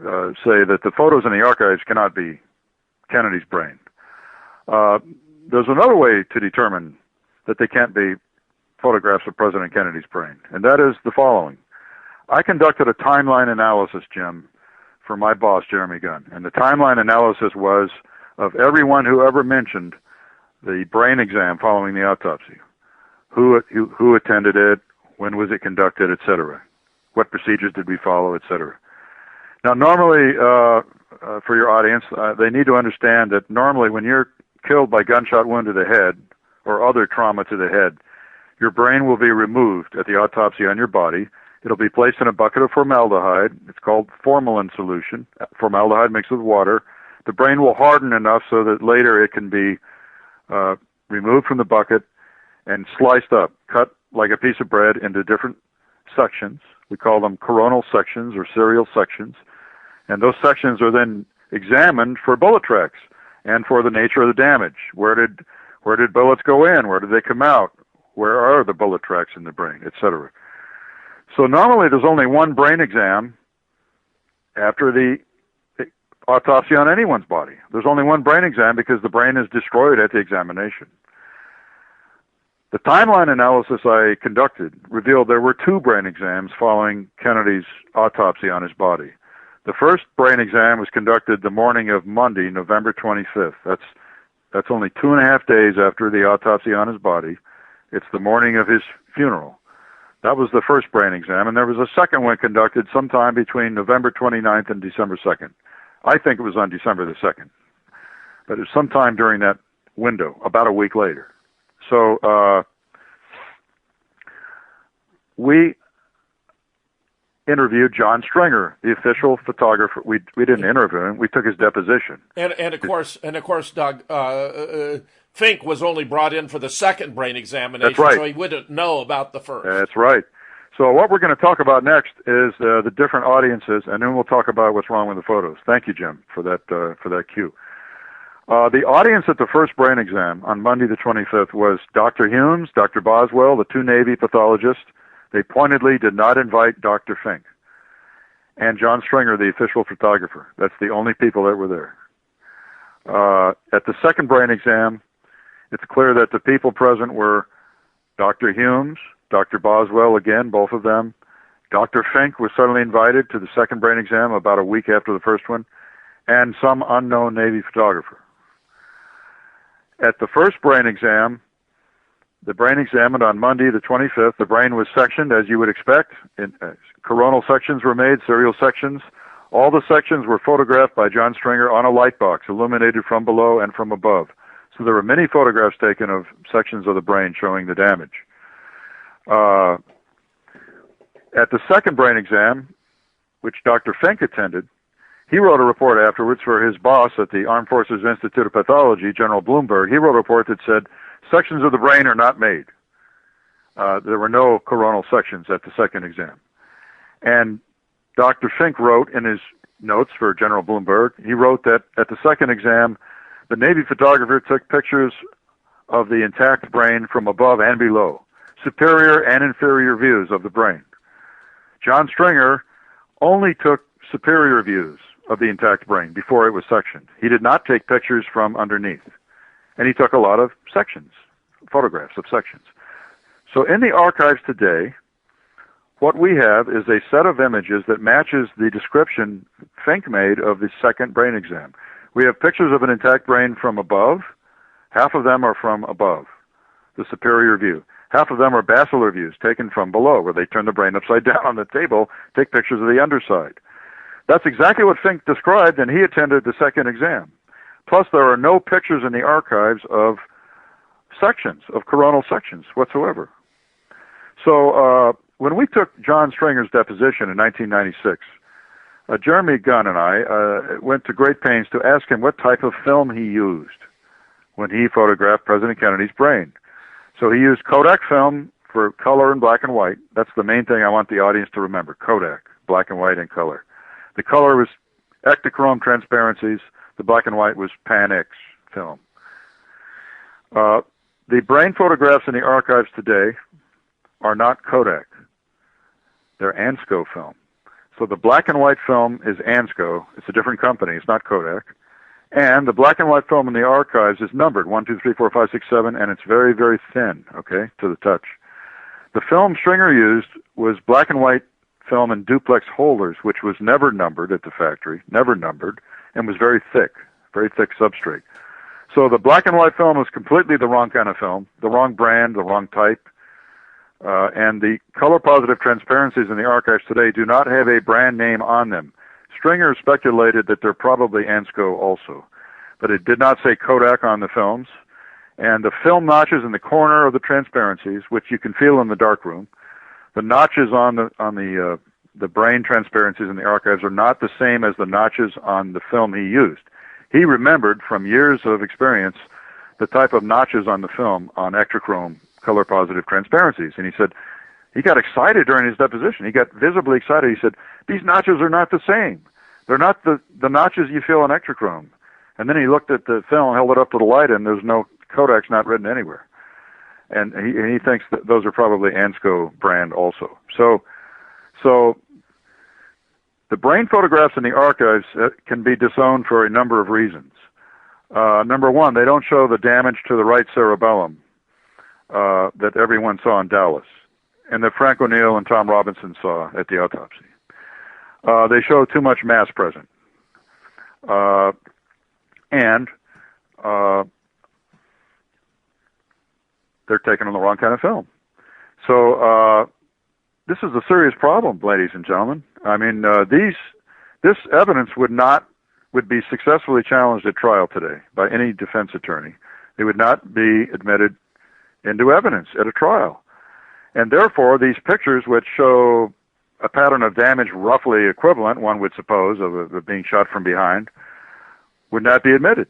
say that the photos in the archives cannot be Kennedy's brain. There's another way to determine that they can't be photographs of President Kennedy's brain, and that is the following. I conducted a timeline analysis, Jim, for my boss, Jeremy Gunn, and the timeline analysis was of everyone who ever mentioned the brain exam following the autopsy, who attended it, when was it conducted, etc. What procedures did we follow, etc. Now, normally, for your audience, they need to understand that normally when you're killed by gunshot wound to the head or other trauma to the head, your brain will be removed at the autopsy on your body, It'll be placed in a bucket of formaldehyde. It's called formalin solution, formaldehyde mixed with water. The brain will harden enough so that later it can be removed from the bucket and sliced up, cut like a piece of bread into different sections. We call them coronal sections or serial sections. And those sections are then examined for bullet tracks and for the nature of the damage. Where did bullets go in? Where did they come out? Where are the bullet tracks in the brain, etc.? So normally there's only one brain exam after the autopsy on anyone's body. There's only one brain exam because the brain is destroyed at the examination. The timeline analysis I conducted revealed there were 2 brain exams following Kennedy's autopsy on his body. The first brain exam was conducted the morning of Monday, November 25th. That's only 2.5 days after the autopsy on his body. It's the morning of his funeral. That was the first brain exam, and there was a second one conducted sometime between November 29th and December 2nd. I think it was on December the 2nd, but it was sometime during that window, about a week later. So we interviewed John Stringer, the official photographer. We didn't interview him. We took his deposition. And of course, Doug, Fink was only brought in for the second brain examination, That's right. So he wouldn't know about the first. That's right. So what we're going to talk about next is the different audiences, and then we'll talk about what's wrong with the photos. Thank you, Jim, for that cue. The audience at the first brain exam on Monday the 25th was Dr. Humes, Dr. Boswell, the 2 Navy pathologists. They pointedly did not invite Dr. Fink, and John Stringer, the official photographer. That's the only people that were there. At the second brain exam, it's clear that the people present were Dr. Humes, Dr. Boswell, again, both of them. Dr. Fink was suddenly invited to the second brain exam about a week after the first one, and some unknown Navy photographer. At the first brain exam, the brain examined on Monday the 25th, the brain was sectioned as you would expect. Coronal sections were made, serial sections. All the sections were photographed by John Stringer on a light box, illuminated from below and from above. So there were many photographs taken of sections of the brain showing the damage. At the second brain exam, which Dr. Fink attended, he wrote a report afterwards for his boss at the Armed Forces Institute of Pathology, General Bloomberg. He wrote a report that said, sections of the brain are not made. There were no coronal sections at the second exam. And Dr. Fink wrote in his notes for General Bloomberg, he wrote that at the second exam, the Navy photographer took pictures of the intact brain from above and below, superior and inferior views of the brain. John Stringer only took superior views of the intact brain before it was sectioned. He did not take pictures from underneath. And he took a lot of sections, photographs of sections. So in the archives today, what we have is a set of images that matches the description Fink made of the second brain exam. We have pictures of an intact brain from above. Half of them are from above, the superior view. Half of them are basilar views taken from below, where they turn the brain upside down on the table, take pictures of the underside. That's exactly what Fink described, and he attended the second exam. Plus, there are no pictures in the archives of sections, of coronal sections whatsoever. So when we took John Stringer's deposition in 1996, Jeremy Gunn and I went to great pains to ask him what type of film he used when he photographed President Kennedy's brain. So he used Kodak film for color and black and white. That's the main thing I want the audience to remember, Kodak, black and white and color. The color was Ektachrome transparencies. The black and white was Pan-X film. The brain photographs in the archives today are not Kodak. They're Ansco film. So the black and white film is Ansco. It's a different company. It's not Kodak. And the black and white film in the archives is numbered 1, 2, 3, 4, 5, 6, 7, and it's very, very thin, okay, to the touch. The film Stringer used was black and white film in duplex holders, which was never numbered at the factory, never numbered, and was very thick substrate. So the black and white film was completely the wrong kind of film, the wrong brand, the wrong type, and the color-positive transparencies in the archives today do not have a brand name on them. Stringer speculated that they're probably Ansco also, but it did not say Kodak on the films. And the film notches in the corner of the transparencies, which you can feel in the darkroom, the notches on the brain transparencies in the archives are not the same as the notches on the film he used. He remembered from years of experience the type of notches on the film on Ektachrome color positive transparencies. And he said he got excited during his deposition. He got visibly excited. He said, these notches are not the same. They're not the notches you feel on Ektachrome. And then he looked at the film, held it up to the light, and there's no Kodak's not written anywhere. And he thinks that those are probably Ansco brand also. So the brain photographs in the archives can be disowned for a number of reasons. Number one, they don't show the damage to the right cerebellum that everyone saw in Dallas, and that Frank O'Neill and Tom Robinson saw at the autopsy. They show too much mass present. And they're taken on the wrong kind of film. So this is a serious problem, ladies and gentlemen. I mean, this evidence would be successfully challenged at trial today by any defense attorney. It would not be admitted into evidence at a trial. And therefore, these pictures, which show a pattern of damage roughly equivalent, one would suppose, of being shot from behind, would not be admitted.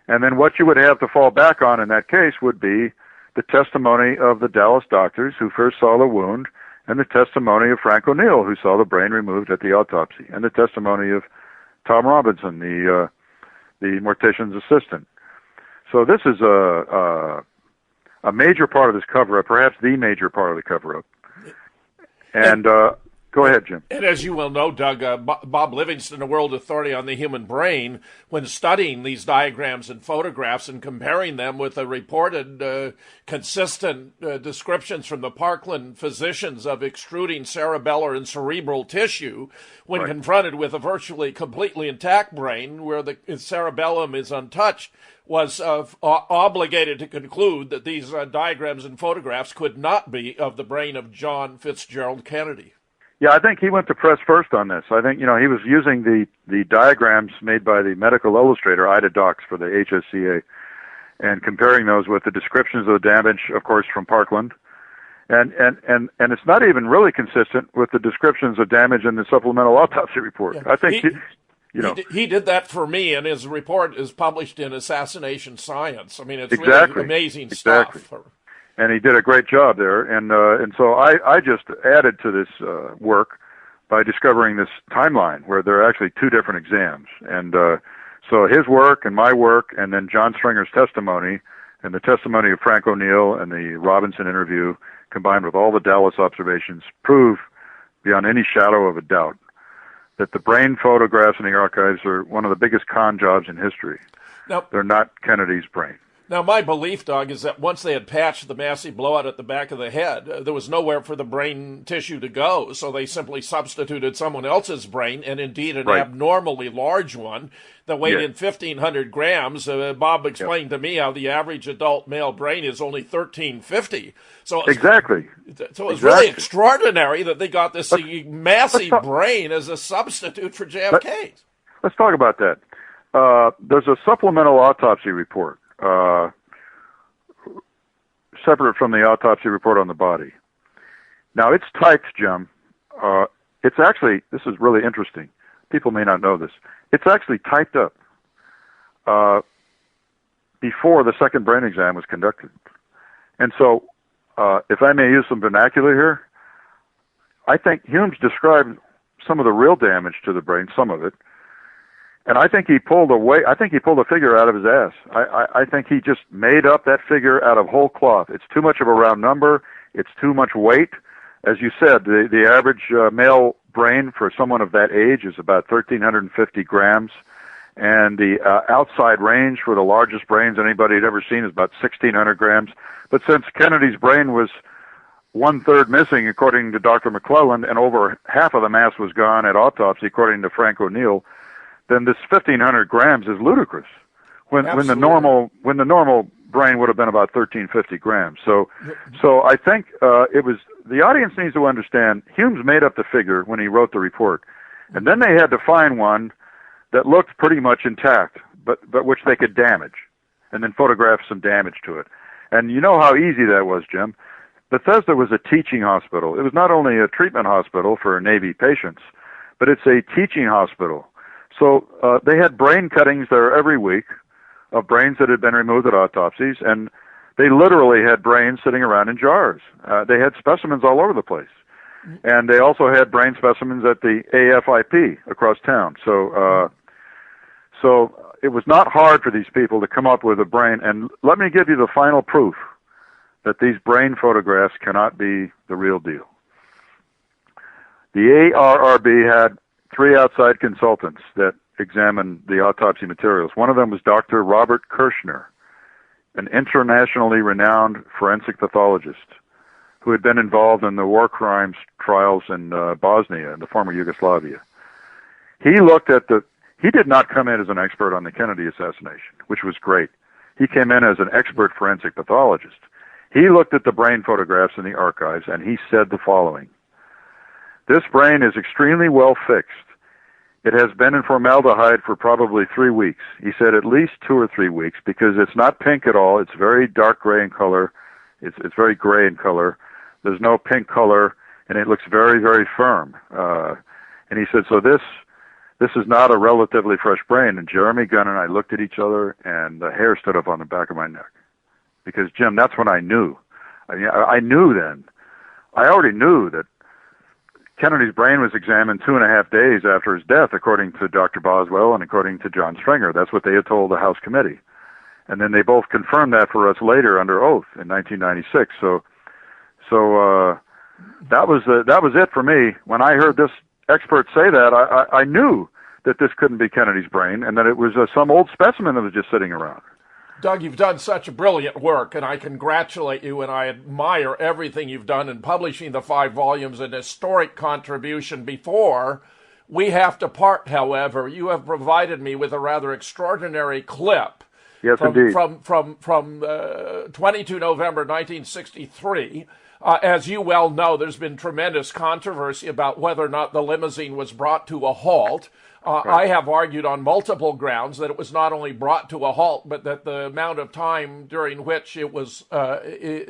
And then what you would have to fall back on in that case would be the testimony of the Dallas doctors who first saw the wound, and the testimony of Frank O'Neill, who saw the brain removed at the autopsy, and the testimony of Tom Robinson, the mortician's assistant. So this is a major part of this cover-up, perhaps the major part of the cover-up. And go ahead, Jim. And as you well know, Doug, Bob Livingston, a world authority on the human brain, when studying these diagrams and photographs and comparing them with the reported consistent descriptions from the Parkland physicians of extruding cerebellar and cerebral tissue, when confronted with a virtually completely intact brain where the cerebellum is untouched, was obligated to conclude that these diagrams and photographs could not be of the brain of John Fitzgerald Kennedy. Yeah, I think he went to press first on this. I think, he was using the diagrams made by the medical illustrator, Ida Docs, for the HSCA, and comparing those with the descriptions of the damage, of course, from Parkland. And it's not even really consistent with the descriptions of damage in the supplemental autopsy report. Yeah. I think, he did that for me, and his report is published in Assassination Science. I mean, it's exactly. Really amazing stuff. And he did a great job there. And so I just added to this work by discovering this timeline where there are actually two different exams. And so his work and my work, and then John Stringer's testimony, and the testimony of Frank O'Neill and the Robinson interview, combined with all the Dallas observations, prove beyond any shadow of a doubt that the brain photographs in the archives are one of the biggest con jobs in history. Now, they're not Kennedy's brain. Now, my belief, Doug, is that once they had patched the massive blowout at the back of the head, there was nowhere for the brain tissue to go, so they simply substituted someone else's brain, and indeed an abnormally large one that weighed in 1,500 grams. Bob explained to me how the average adult male brain is only 1,350. So exactly. So it was really extraordinary that they got this massive brain as a substitute for JFK. Let's talk about that. There's a supplemental autopsy report. Separate from the autopsy report on the body. Now, it's typed, Jim. It's actually, this is really interesting. People may not know this. It's actually typed up before the second brain exam was conducted. And so, if I may use some vernacular here, I think Humes described some of the real damage to the brain, some of it, and I think he pulled a figure out of his ass. I think he just made up that figure out of whole cloth. It's too much of a round number. It's too much weight. As you said, the average male brain for someone of that age is about 1,350 grams. And the outside range for the largest brains anybody had ever seen is about 1,600 grams. But since Kennedy's brain was 1/3 missing, according to Dr. McClelland, and over half of the mass was gone at autopsy, according to Frank O'Neill, then this 1,500 grams is ludicrous. When the normal brain would have been about 1,350 grams. So I think it was, the audience needs to understand, Humes made up the figure when he wrote the report, and then they had to find one that looked pretty much intact, but which they could damage, and then photograph some damage to it. And you know how easy that was, Jim. Bethesda was a teaching hospital. It was not only a treatment hospital for Navy patients, but it's a teaching hospital. So they had brain cuttings there every week of brains that had been removed at autopsies, and they literally had brains sitting around in jars. They had specimens all over the place. And they also had brain specimens at the AFIP across town. So it was not hard for these people to come up with a brain. And let me give you the final proof that these brain photographs cannot be the real deal. The ARRB had 3 outside consultants that examined the autopsy materials. One of them was Dr. Robert Kirshner, an internationally renowned forensic pathologist who had been involved in the war crimes trials in Bosnia and the former Yugoslavia. He did not come in as an expert on the Kennedy assassination, which was great. He came in as an expert forensic pathologist. He looked at the brain photographs in the archives, and he said the following: "This brain is extremely well fixed. It has been in formaldehyde for probably 3 weeks." He said at least 2 or 3 weeks, because it's not pink at all. It's very dark gray in color. It's very gray in color. There's no pink color, and it looks very, very firm. And he said, so this is not a relatively fresh brain. And Jeremy Gunn and I looked at each other, and the hair stood up on the back of my neck. Because, Jim, that's when I knew. I knew then. I already knew that Kennedy's brain was examined 2.5 days after his death, according to Dr. Boswell and according to John Stringer. That's what they had told the House committee. And then they both confirmed that for us later under oath in 1996. So that was it for me. When I heard this expert say that, I knew that this couldn't be Kennedy's brain and that it was some old specimen that was just sitting around. Doug, you've done such brilliant work, and I congratulate you, and I admire everything you've done in publishing the 5 volumes, an historic contribution. Before we have to part, however, you have provided me with a rather extraordinary clip. Yes, indeed. From 22 November 1963. As you well know, there's been tremendous controversy about whether or not the limousine was brought to a halt. Right. I have argued on multiple grounds that it was not only brought to a halt, but that the amount of time during which it was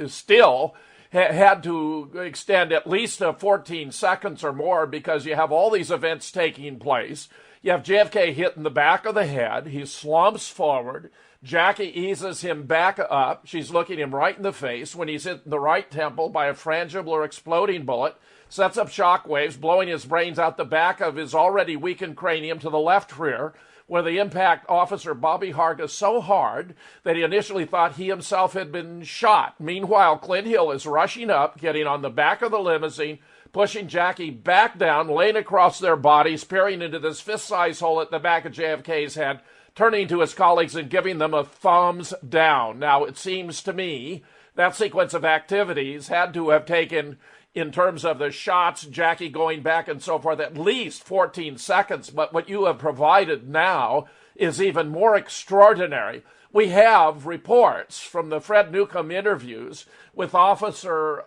still had to extend at least 14 seconds or more, because you have all these events taking place. You have JFK hit in the back of the head. He slumps forward. Jackie eases him back up. She's looking him right in the face when he's hit in the right temple by a frangible or exploding bullet, sets up shock waves, blowing his brains out the back of his already weakened cranium to the left rear, where the impact Officer Bobby Hargis so hard that he initially thought he himself had been shot. Meanwhile, Clint Hill is rushing up, getting on the back of the limousine, pushing Jackie back down, laying across their bodies, peering into this fist-sized hole at the back of JFK's head, turning to his colleagues and giving them a thumbs down. Now, it seems to me that sequence of activities had to have taken, in terms of the shots, Jackie going back and so forth, at least 14 seconds. But what you have provided now is even more extraordinary. We have reports from the Fred Newcomb interviews with Officer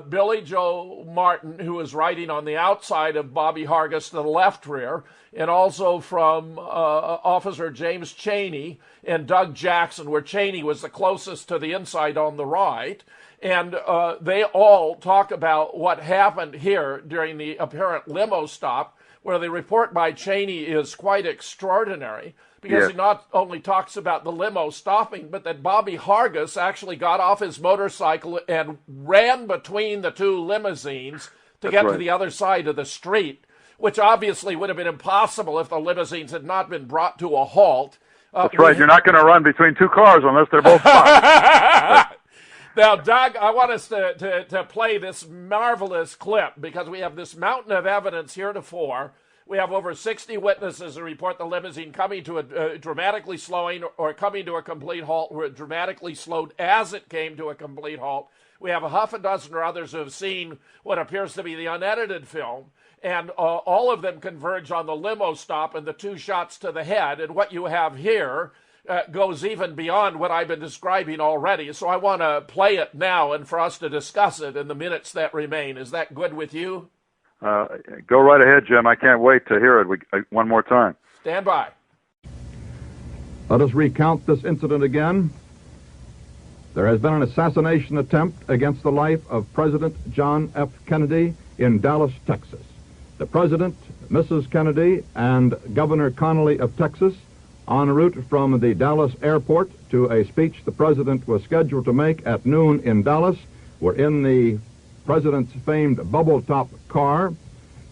Billy Joe Martin, who is riding on the outside of Bobby Hargis to the left rear, and also from Officer James Cheney and Doug Jackson, where Cheney was the closest to the inside on the right. And they all talk about what happened here during the apparent limo stop, where the report by Cheney is quite extraordinary, because he not only talks about the limo stopping, but that Bobby Hargis actually got off his motorcycle and ran between the 2 limousines to get to the other side of the street, which obviously would have been impossible if the limousines had not been brought to a halt. That's right. You're not going to run between 2 cars unless they're both stopped. Now, Doug, I want us to play this marvelous clip, because we have this mountain of evidence heretofore. We have over 60 witnesses who report the limousine coming to a dramatically slowing or coming to a complete halt, where it dramatically slowed as it came to a complete halt. We have a half a dozen or others who have seen what appears to be the unedited film, and all of them converge on the limo stop and the 2 shots to the head. And what you have here goes even beyond what I've been describing already. So I want to play it now and for us to discuss it in the minutes that remain. Is that good with you? Go right ahead, Jim. I can't wait to hear it one more time. Stand by. Let us recount this incident again. There has been an assassination attempt against the life of President John F. Kennedy in Dallas, Texas. The President, Mrs. Kennedy, and Governor Connally of Texas, en route from the Dallas airport to a speech the President was scheduled to make at noon in Dallas, were in the President's famed bubble-top car,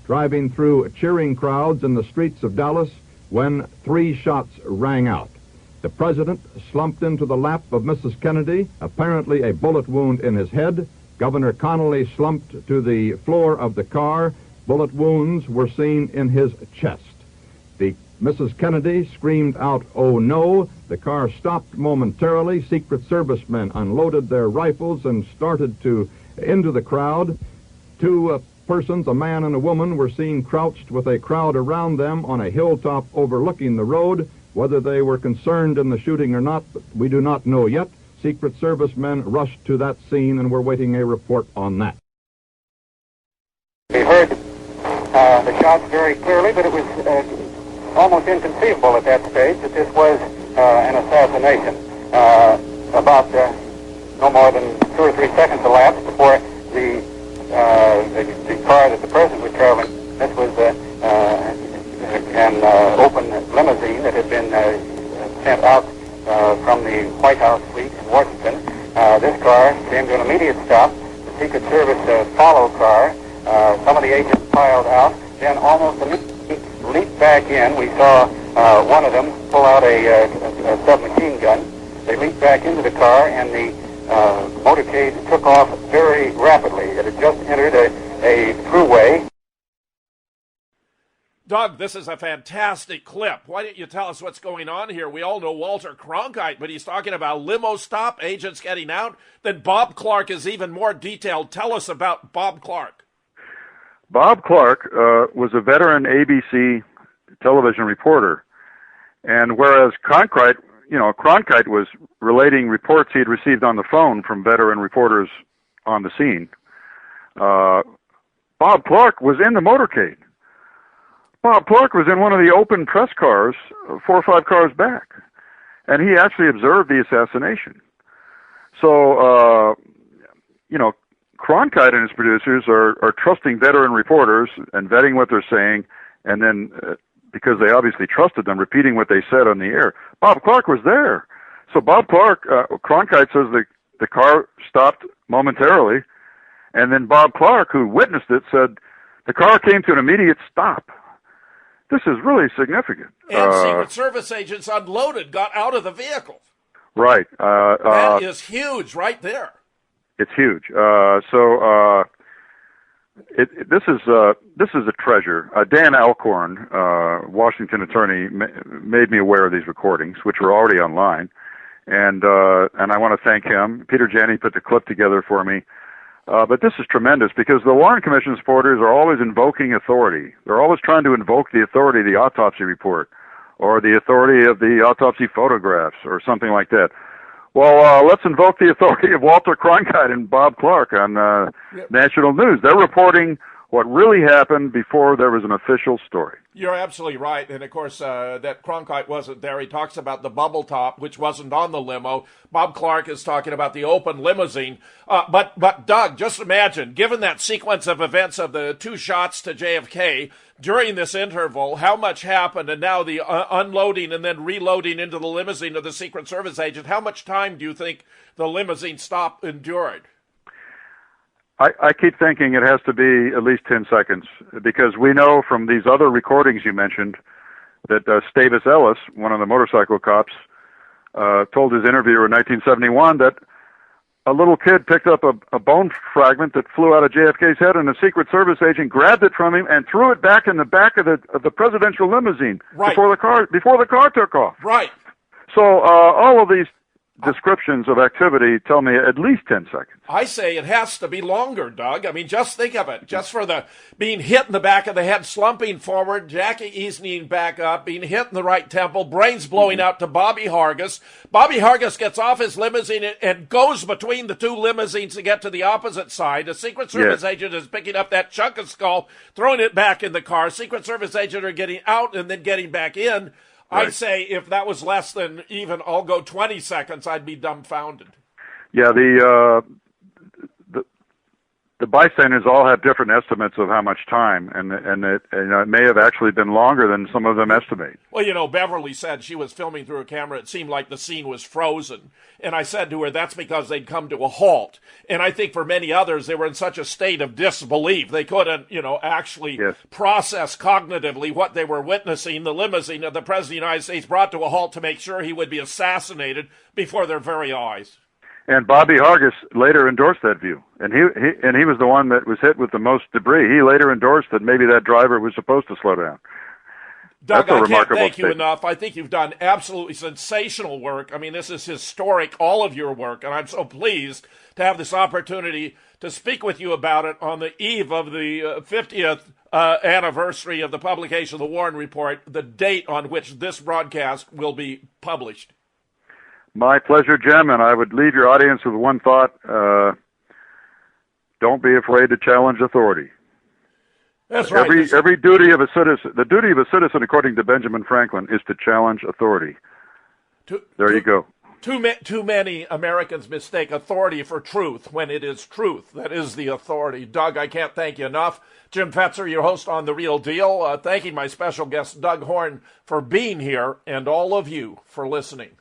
driving through cheering crowds in the streets of Dallas when 3 shots rang out. The President slumped into the lap of Mrs. Kennedy, apparently a bullet wound in his head. Governor Connally slumped to the floor of the car. Bullet wounds were seen in his chest. Mrs. Kennedy screamed out, "Oh no!" The car stopped momentarily. Secret Servicemen unloaded their rifles and started into the crowd. 2 persons, a man and a woman, were seen crouched with a crowd around them on a hilltop overlooking the road. Whether they were concerned in the shooting or not, we do not know yet. Secret Servicemen rushed to that scene, and we're waiting a report on that. We heard the shots very clearly, but it was almost inconceivable at that stage that this was an assassination. About no more than 2 or 3 seconds elapsed before the car that the President was traveling, this was an open limousine that had been sent out from the White House fleet in Washington. This car came to an immediate stop. The Secret Service followed car. Some of the agents piled out, then almost immediately leaped back in. We saw one of them pull out a submachine gun. They leaped back into the car, and the motorcade took off very rapidly. It had just entered a throughway. Doug, this is a fantastic clip. Why don't you tell us what's going on here? We all know Walter Cronkite, but he's talking about limo stop, agents getting out. Then Bob Clark is even more detailed. Tell us about Bob Clark. Bob Clark was a veteran ABC television reporter, and whereas Cronkite was relating reports he had received on the phone from veteran reporters on the scene, Bob Clark was in the motorcade. Bob Clark was in one of the open press cars, 4 or 5 cars back, and he actually observed the assassination. So, Cronkite and his producers are trusting veteran reporters and vetting what they're saying, and then, because they obviously trusted them, repeating what they said on the air. Bob Clark was there. So Bob Clark, Cronkite says the car stopped momentarily, and then Bob Clark, who witnessed it, said the car came to an immediate stop. This is really significant. And Secret Service agents unloaded, got out of the vehicle. Right. That is huge right there. It's huge. This is a treasure. Dan Alcorn, Washington attorney, made me aware of these recordings, which were already online, and I want to thank him. Peter Janney put the clip together for me. But this is tremendous because the Warren Commission supporters are always invoking authority. They're always trying to invoke the authority of the autopsy report or the authority of the autopsy photographs or something like that. Well, let's invoke the authority of Walter Cronkite and Bob Clark on national news. They're reporting what really happened before there was an official story. You're absolutely right. And, of course, that Cronkite wasn't there. He talks about the bubble top, which wasn't on the limo. Bob Clark is talking about the open limousine. But Doug, just imagine, given that sequence of events of the 2 shots to JFK, during this interval, how much happened, and now the unloading and then reloading into the limousine of the Secret Service agent, how much time do you think the limousine stop endured? I keep thinking it has to be at least 10 seconds, because we know from these other recordings you mentioned that Stavis Ellis, one of the motorcycle cops, told his interviewer in 1971 that a little kid picked up a bone fragment that flew out of JFK's head, and a Secret Service agent grabbed it from him and threw it back in the back of the presidential limousine before the car took off. Right. So all of these descriptions of activity tell me at least 10 seconds. I say it has to be longer, Doug. I mean, just think of it. Just for the being hit in the back of the head, slumping forward, Jackie easing back up, being hit in the right temple, brains blowing out to Bobby Hargis. Bobby Hargis gets off his limousine and goes between the 2 limousines to get to the opposite side. A Secret Service agent is picking up that chunk of skull, throwing it back in the car. Secret Service agent are getting out and then getting back in. Right. I'd say if that was less than even, I'll go 20 seconds, I'd be dumbfounded. Yeah, the bystanders all have different estimates of how much time, and it may have actually been longer than some of them estimate. Well, Beverly said she was filming through a camera. It seemed like the scene was frozen. And I said to her, that's because they'd come to a halt. And I think for many others, they were in such a state of disbelief. They couldn't, actually process cognitively what they were witnessing. The limousine of the President of the United States brought to a halt to make sure he would be assassinated before their very eyes. And Bobby Hargis later endorsed that view, and he was the one that was hit with the most debris. He later endorsed that maybe that driver was supposed to slow down. Doug, I can't thank you enough. I think you've done absolutely sensational work. I mean, this is historic, all of your work, and I'm so pleased to have this opportunity to speak with you about it on the eve of the 50th anniversary of the publication of the Horne Report, the date on which this broadcast will be published. My pleasure, Jim, and I would leave your audience with one thought. Don't be afraid to challenge authority. That's right. Every duty of a citizen, the duty of a citizen, according to Benjamin Franklin, is to challenge authority. There you go. Too many Americans mistake authority for truth when it is truth that is the authority. Doug, I can't thank you enough. Jim Fetzer, your host on The Real Deal, thanking my special guest, Doug Horne, for being here, and all of you for listening.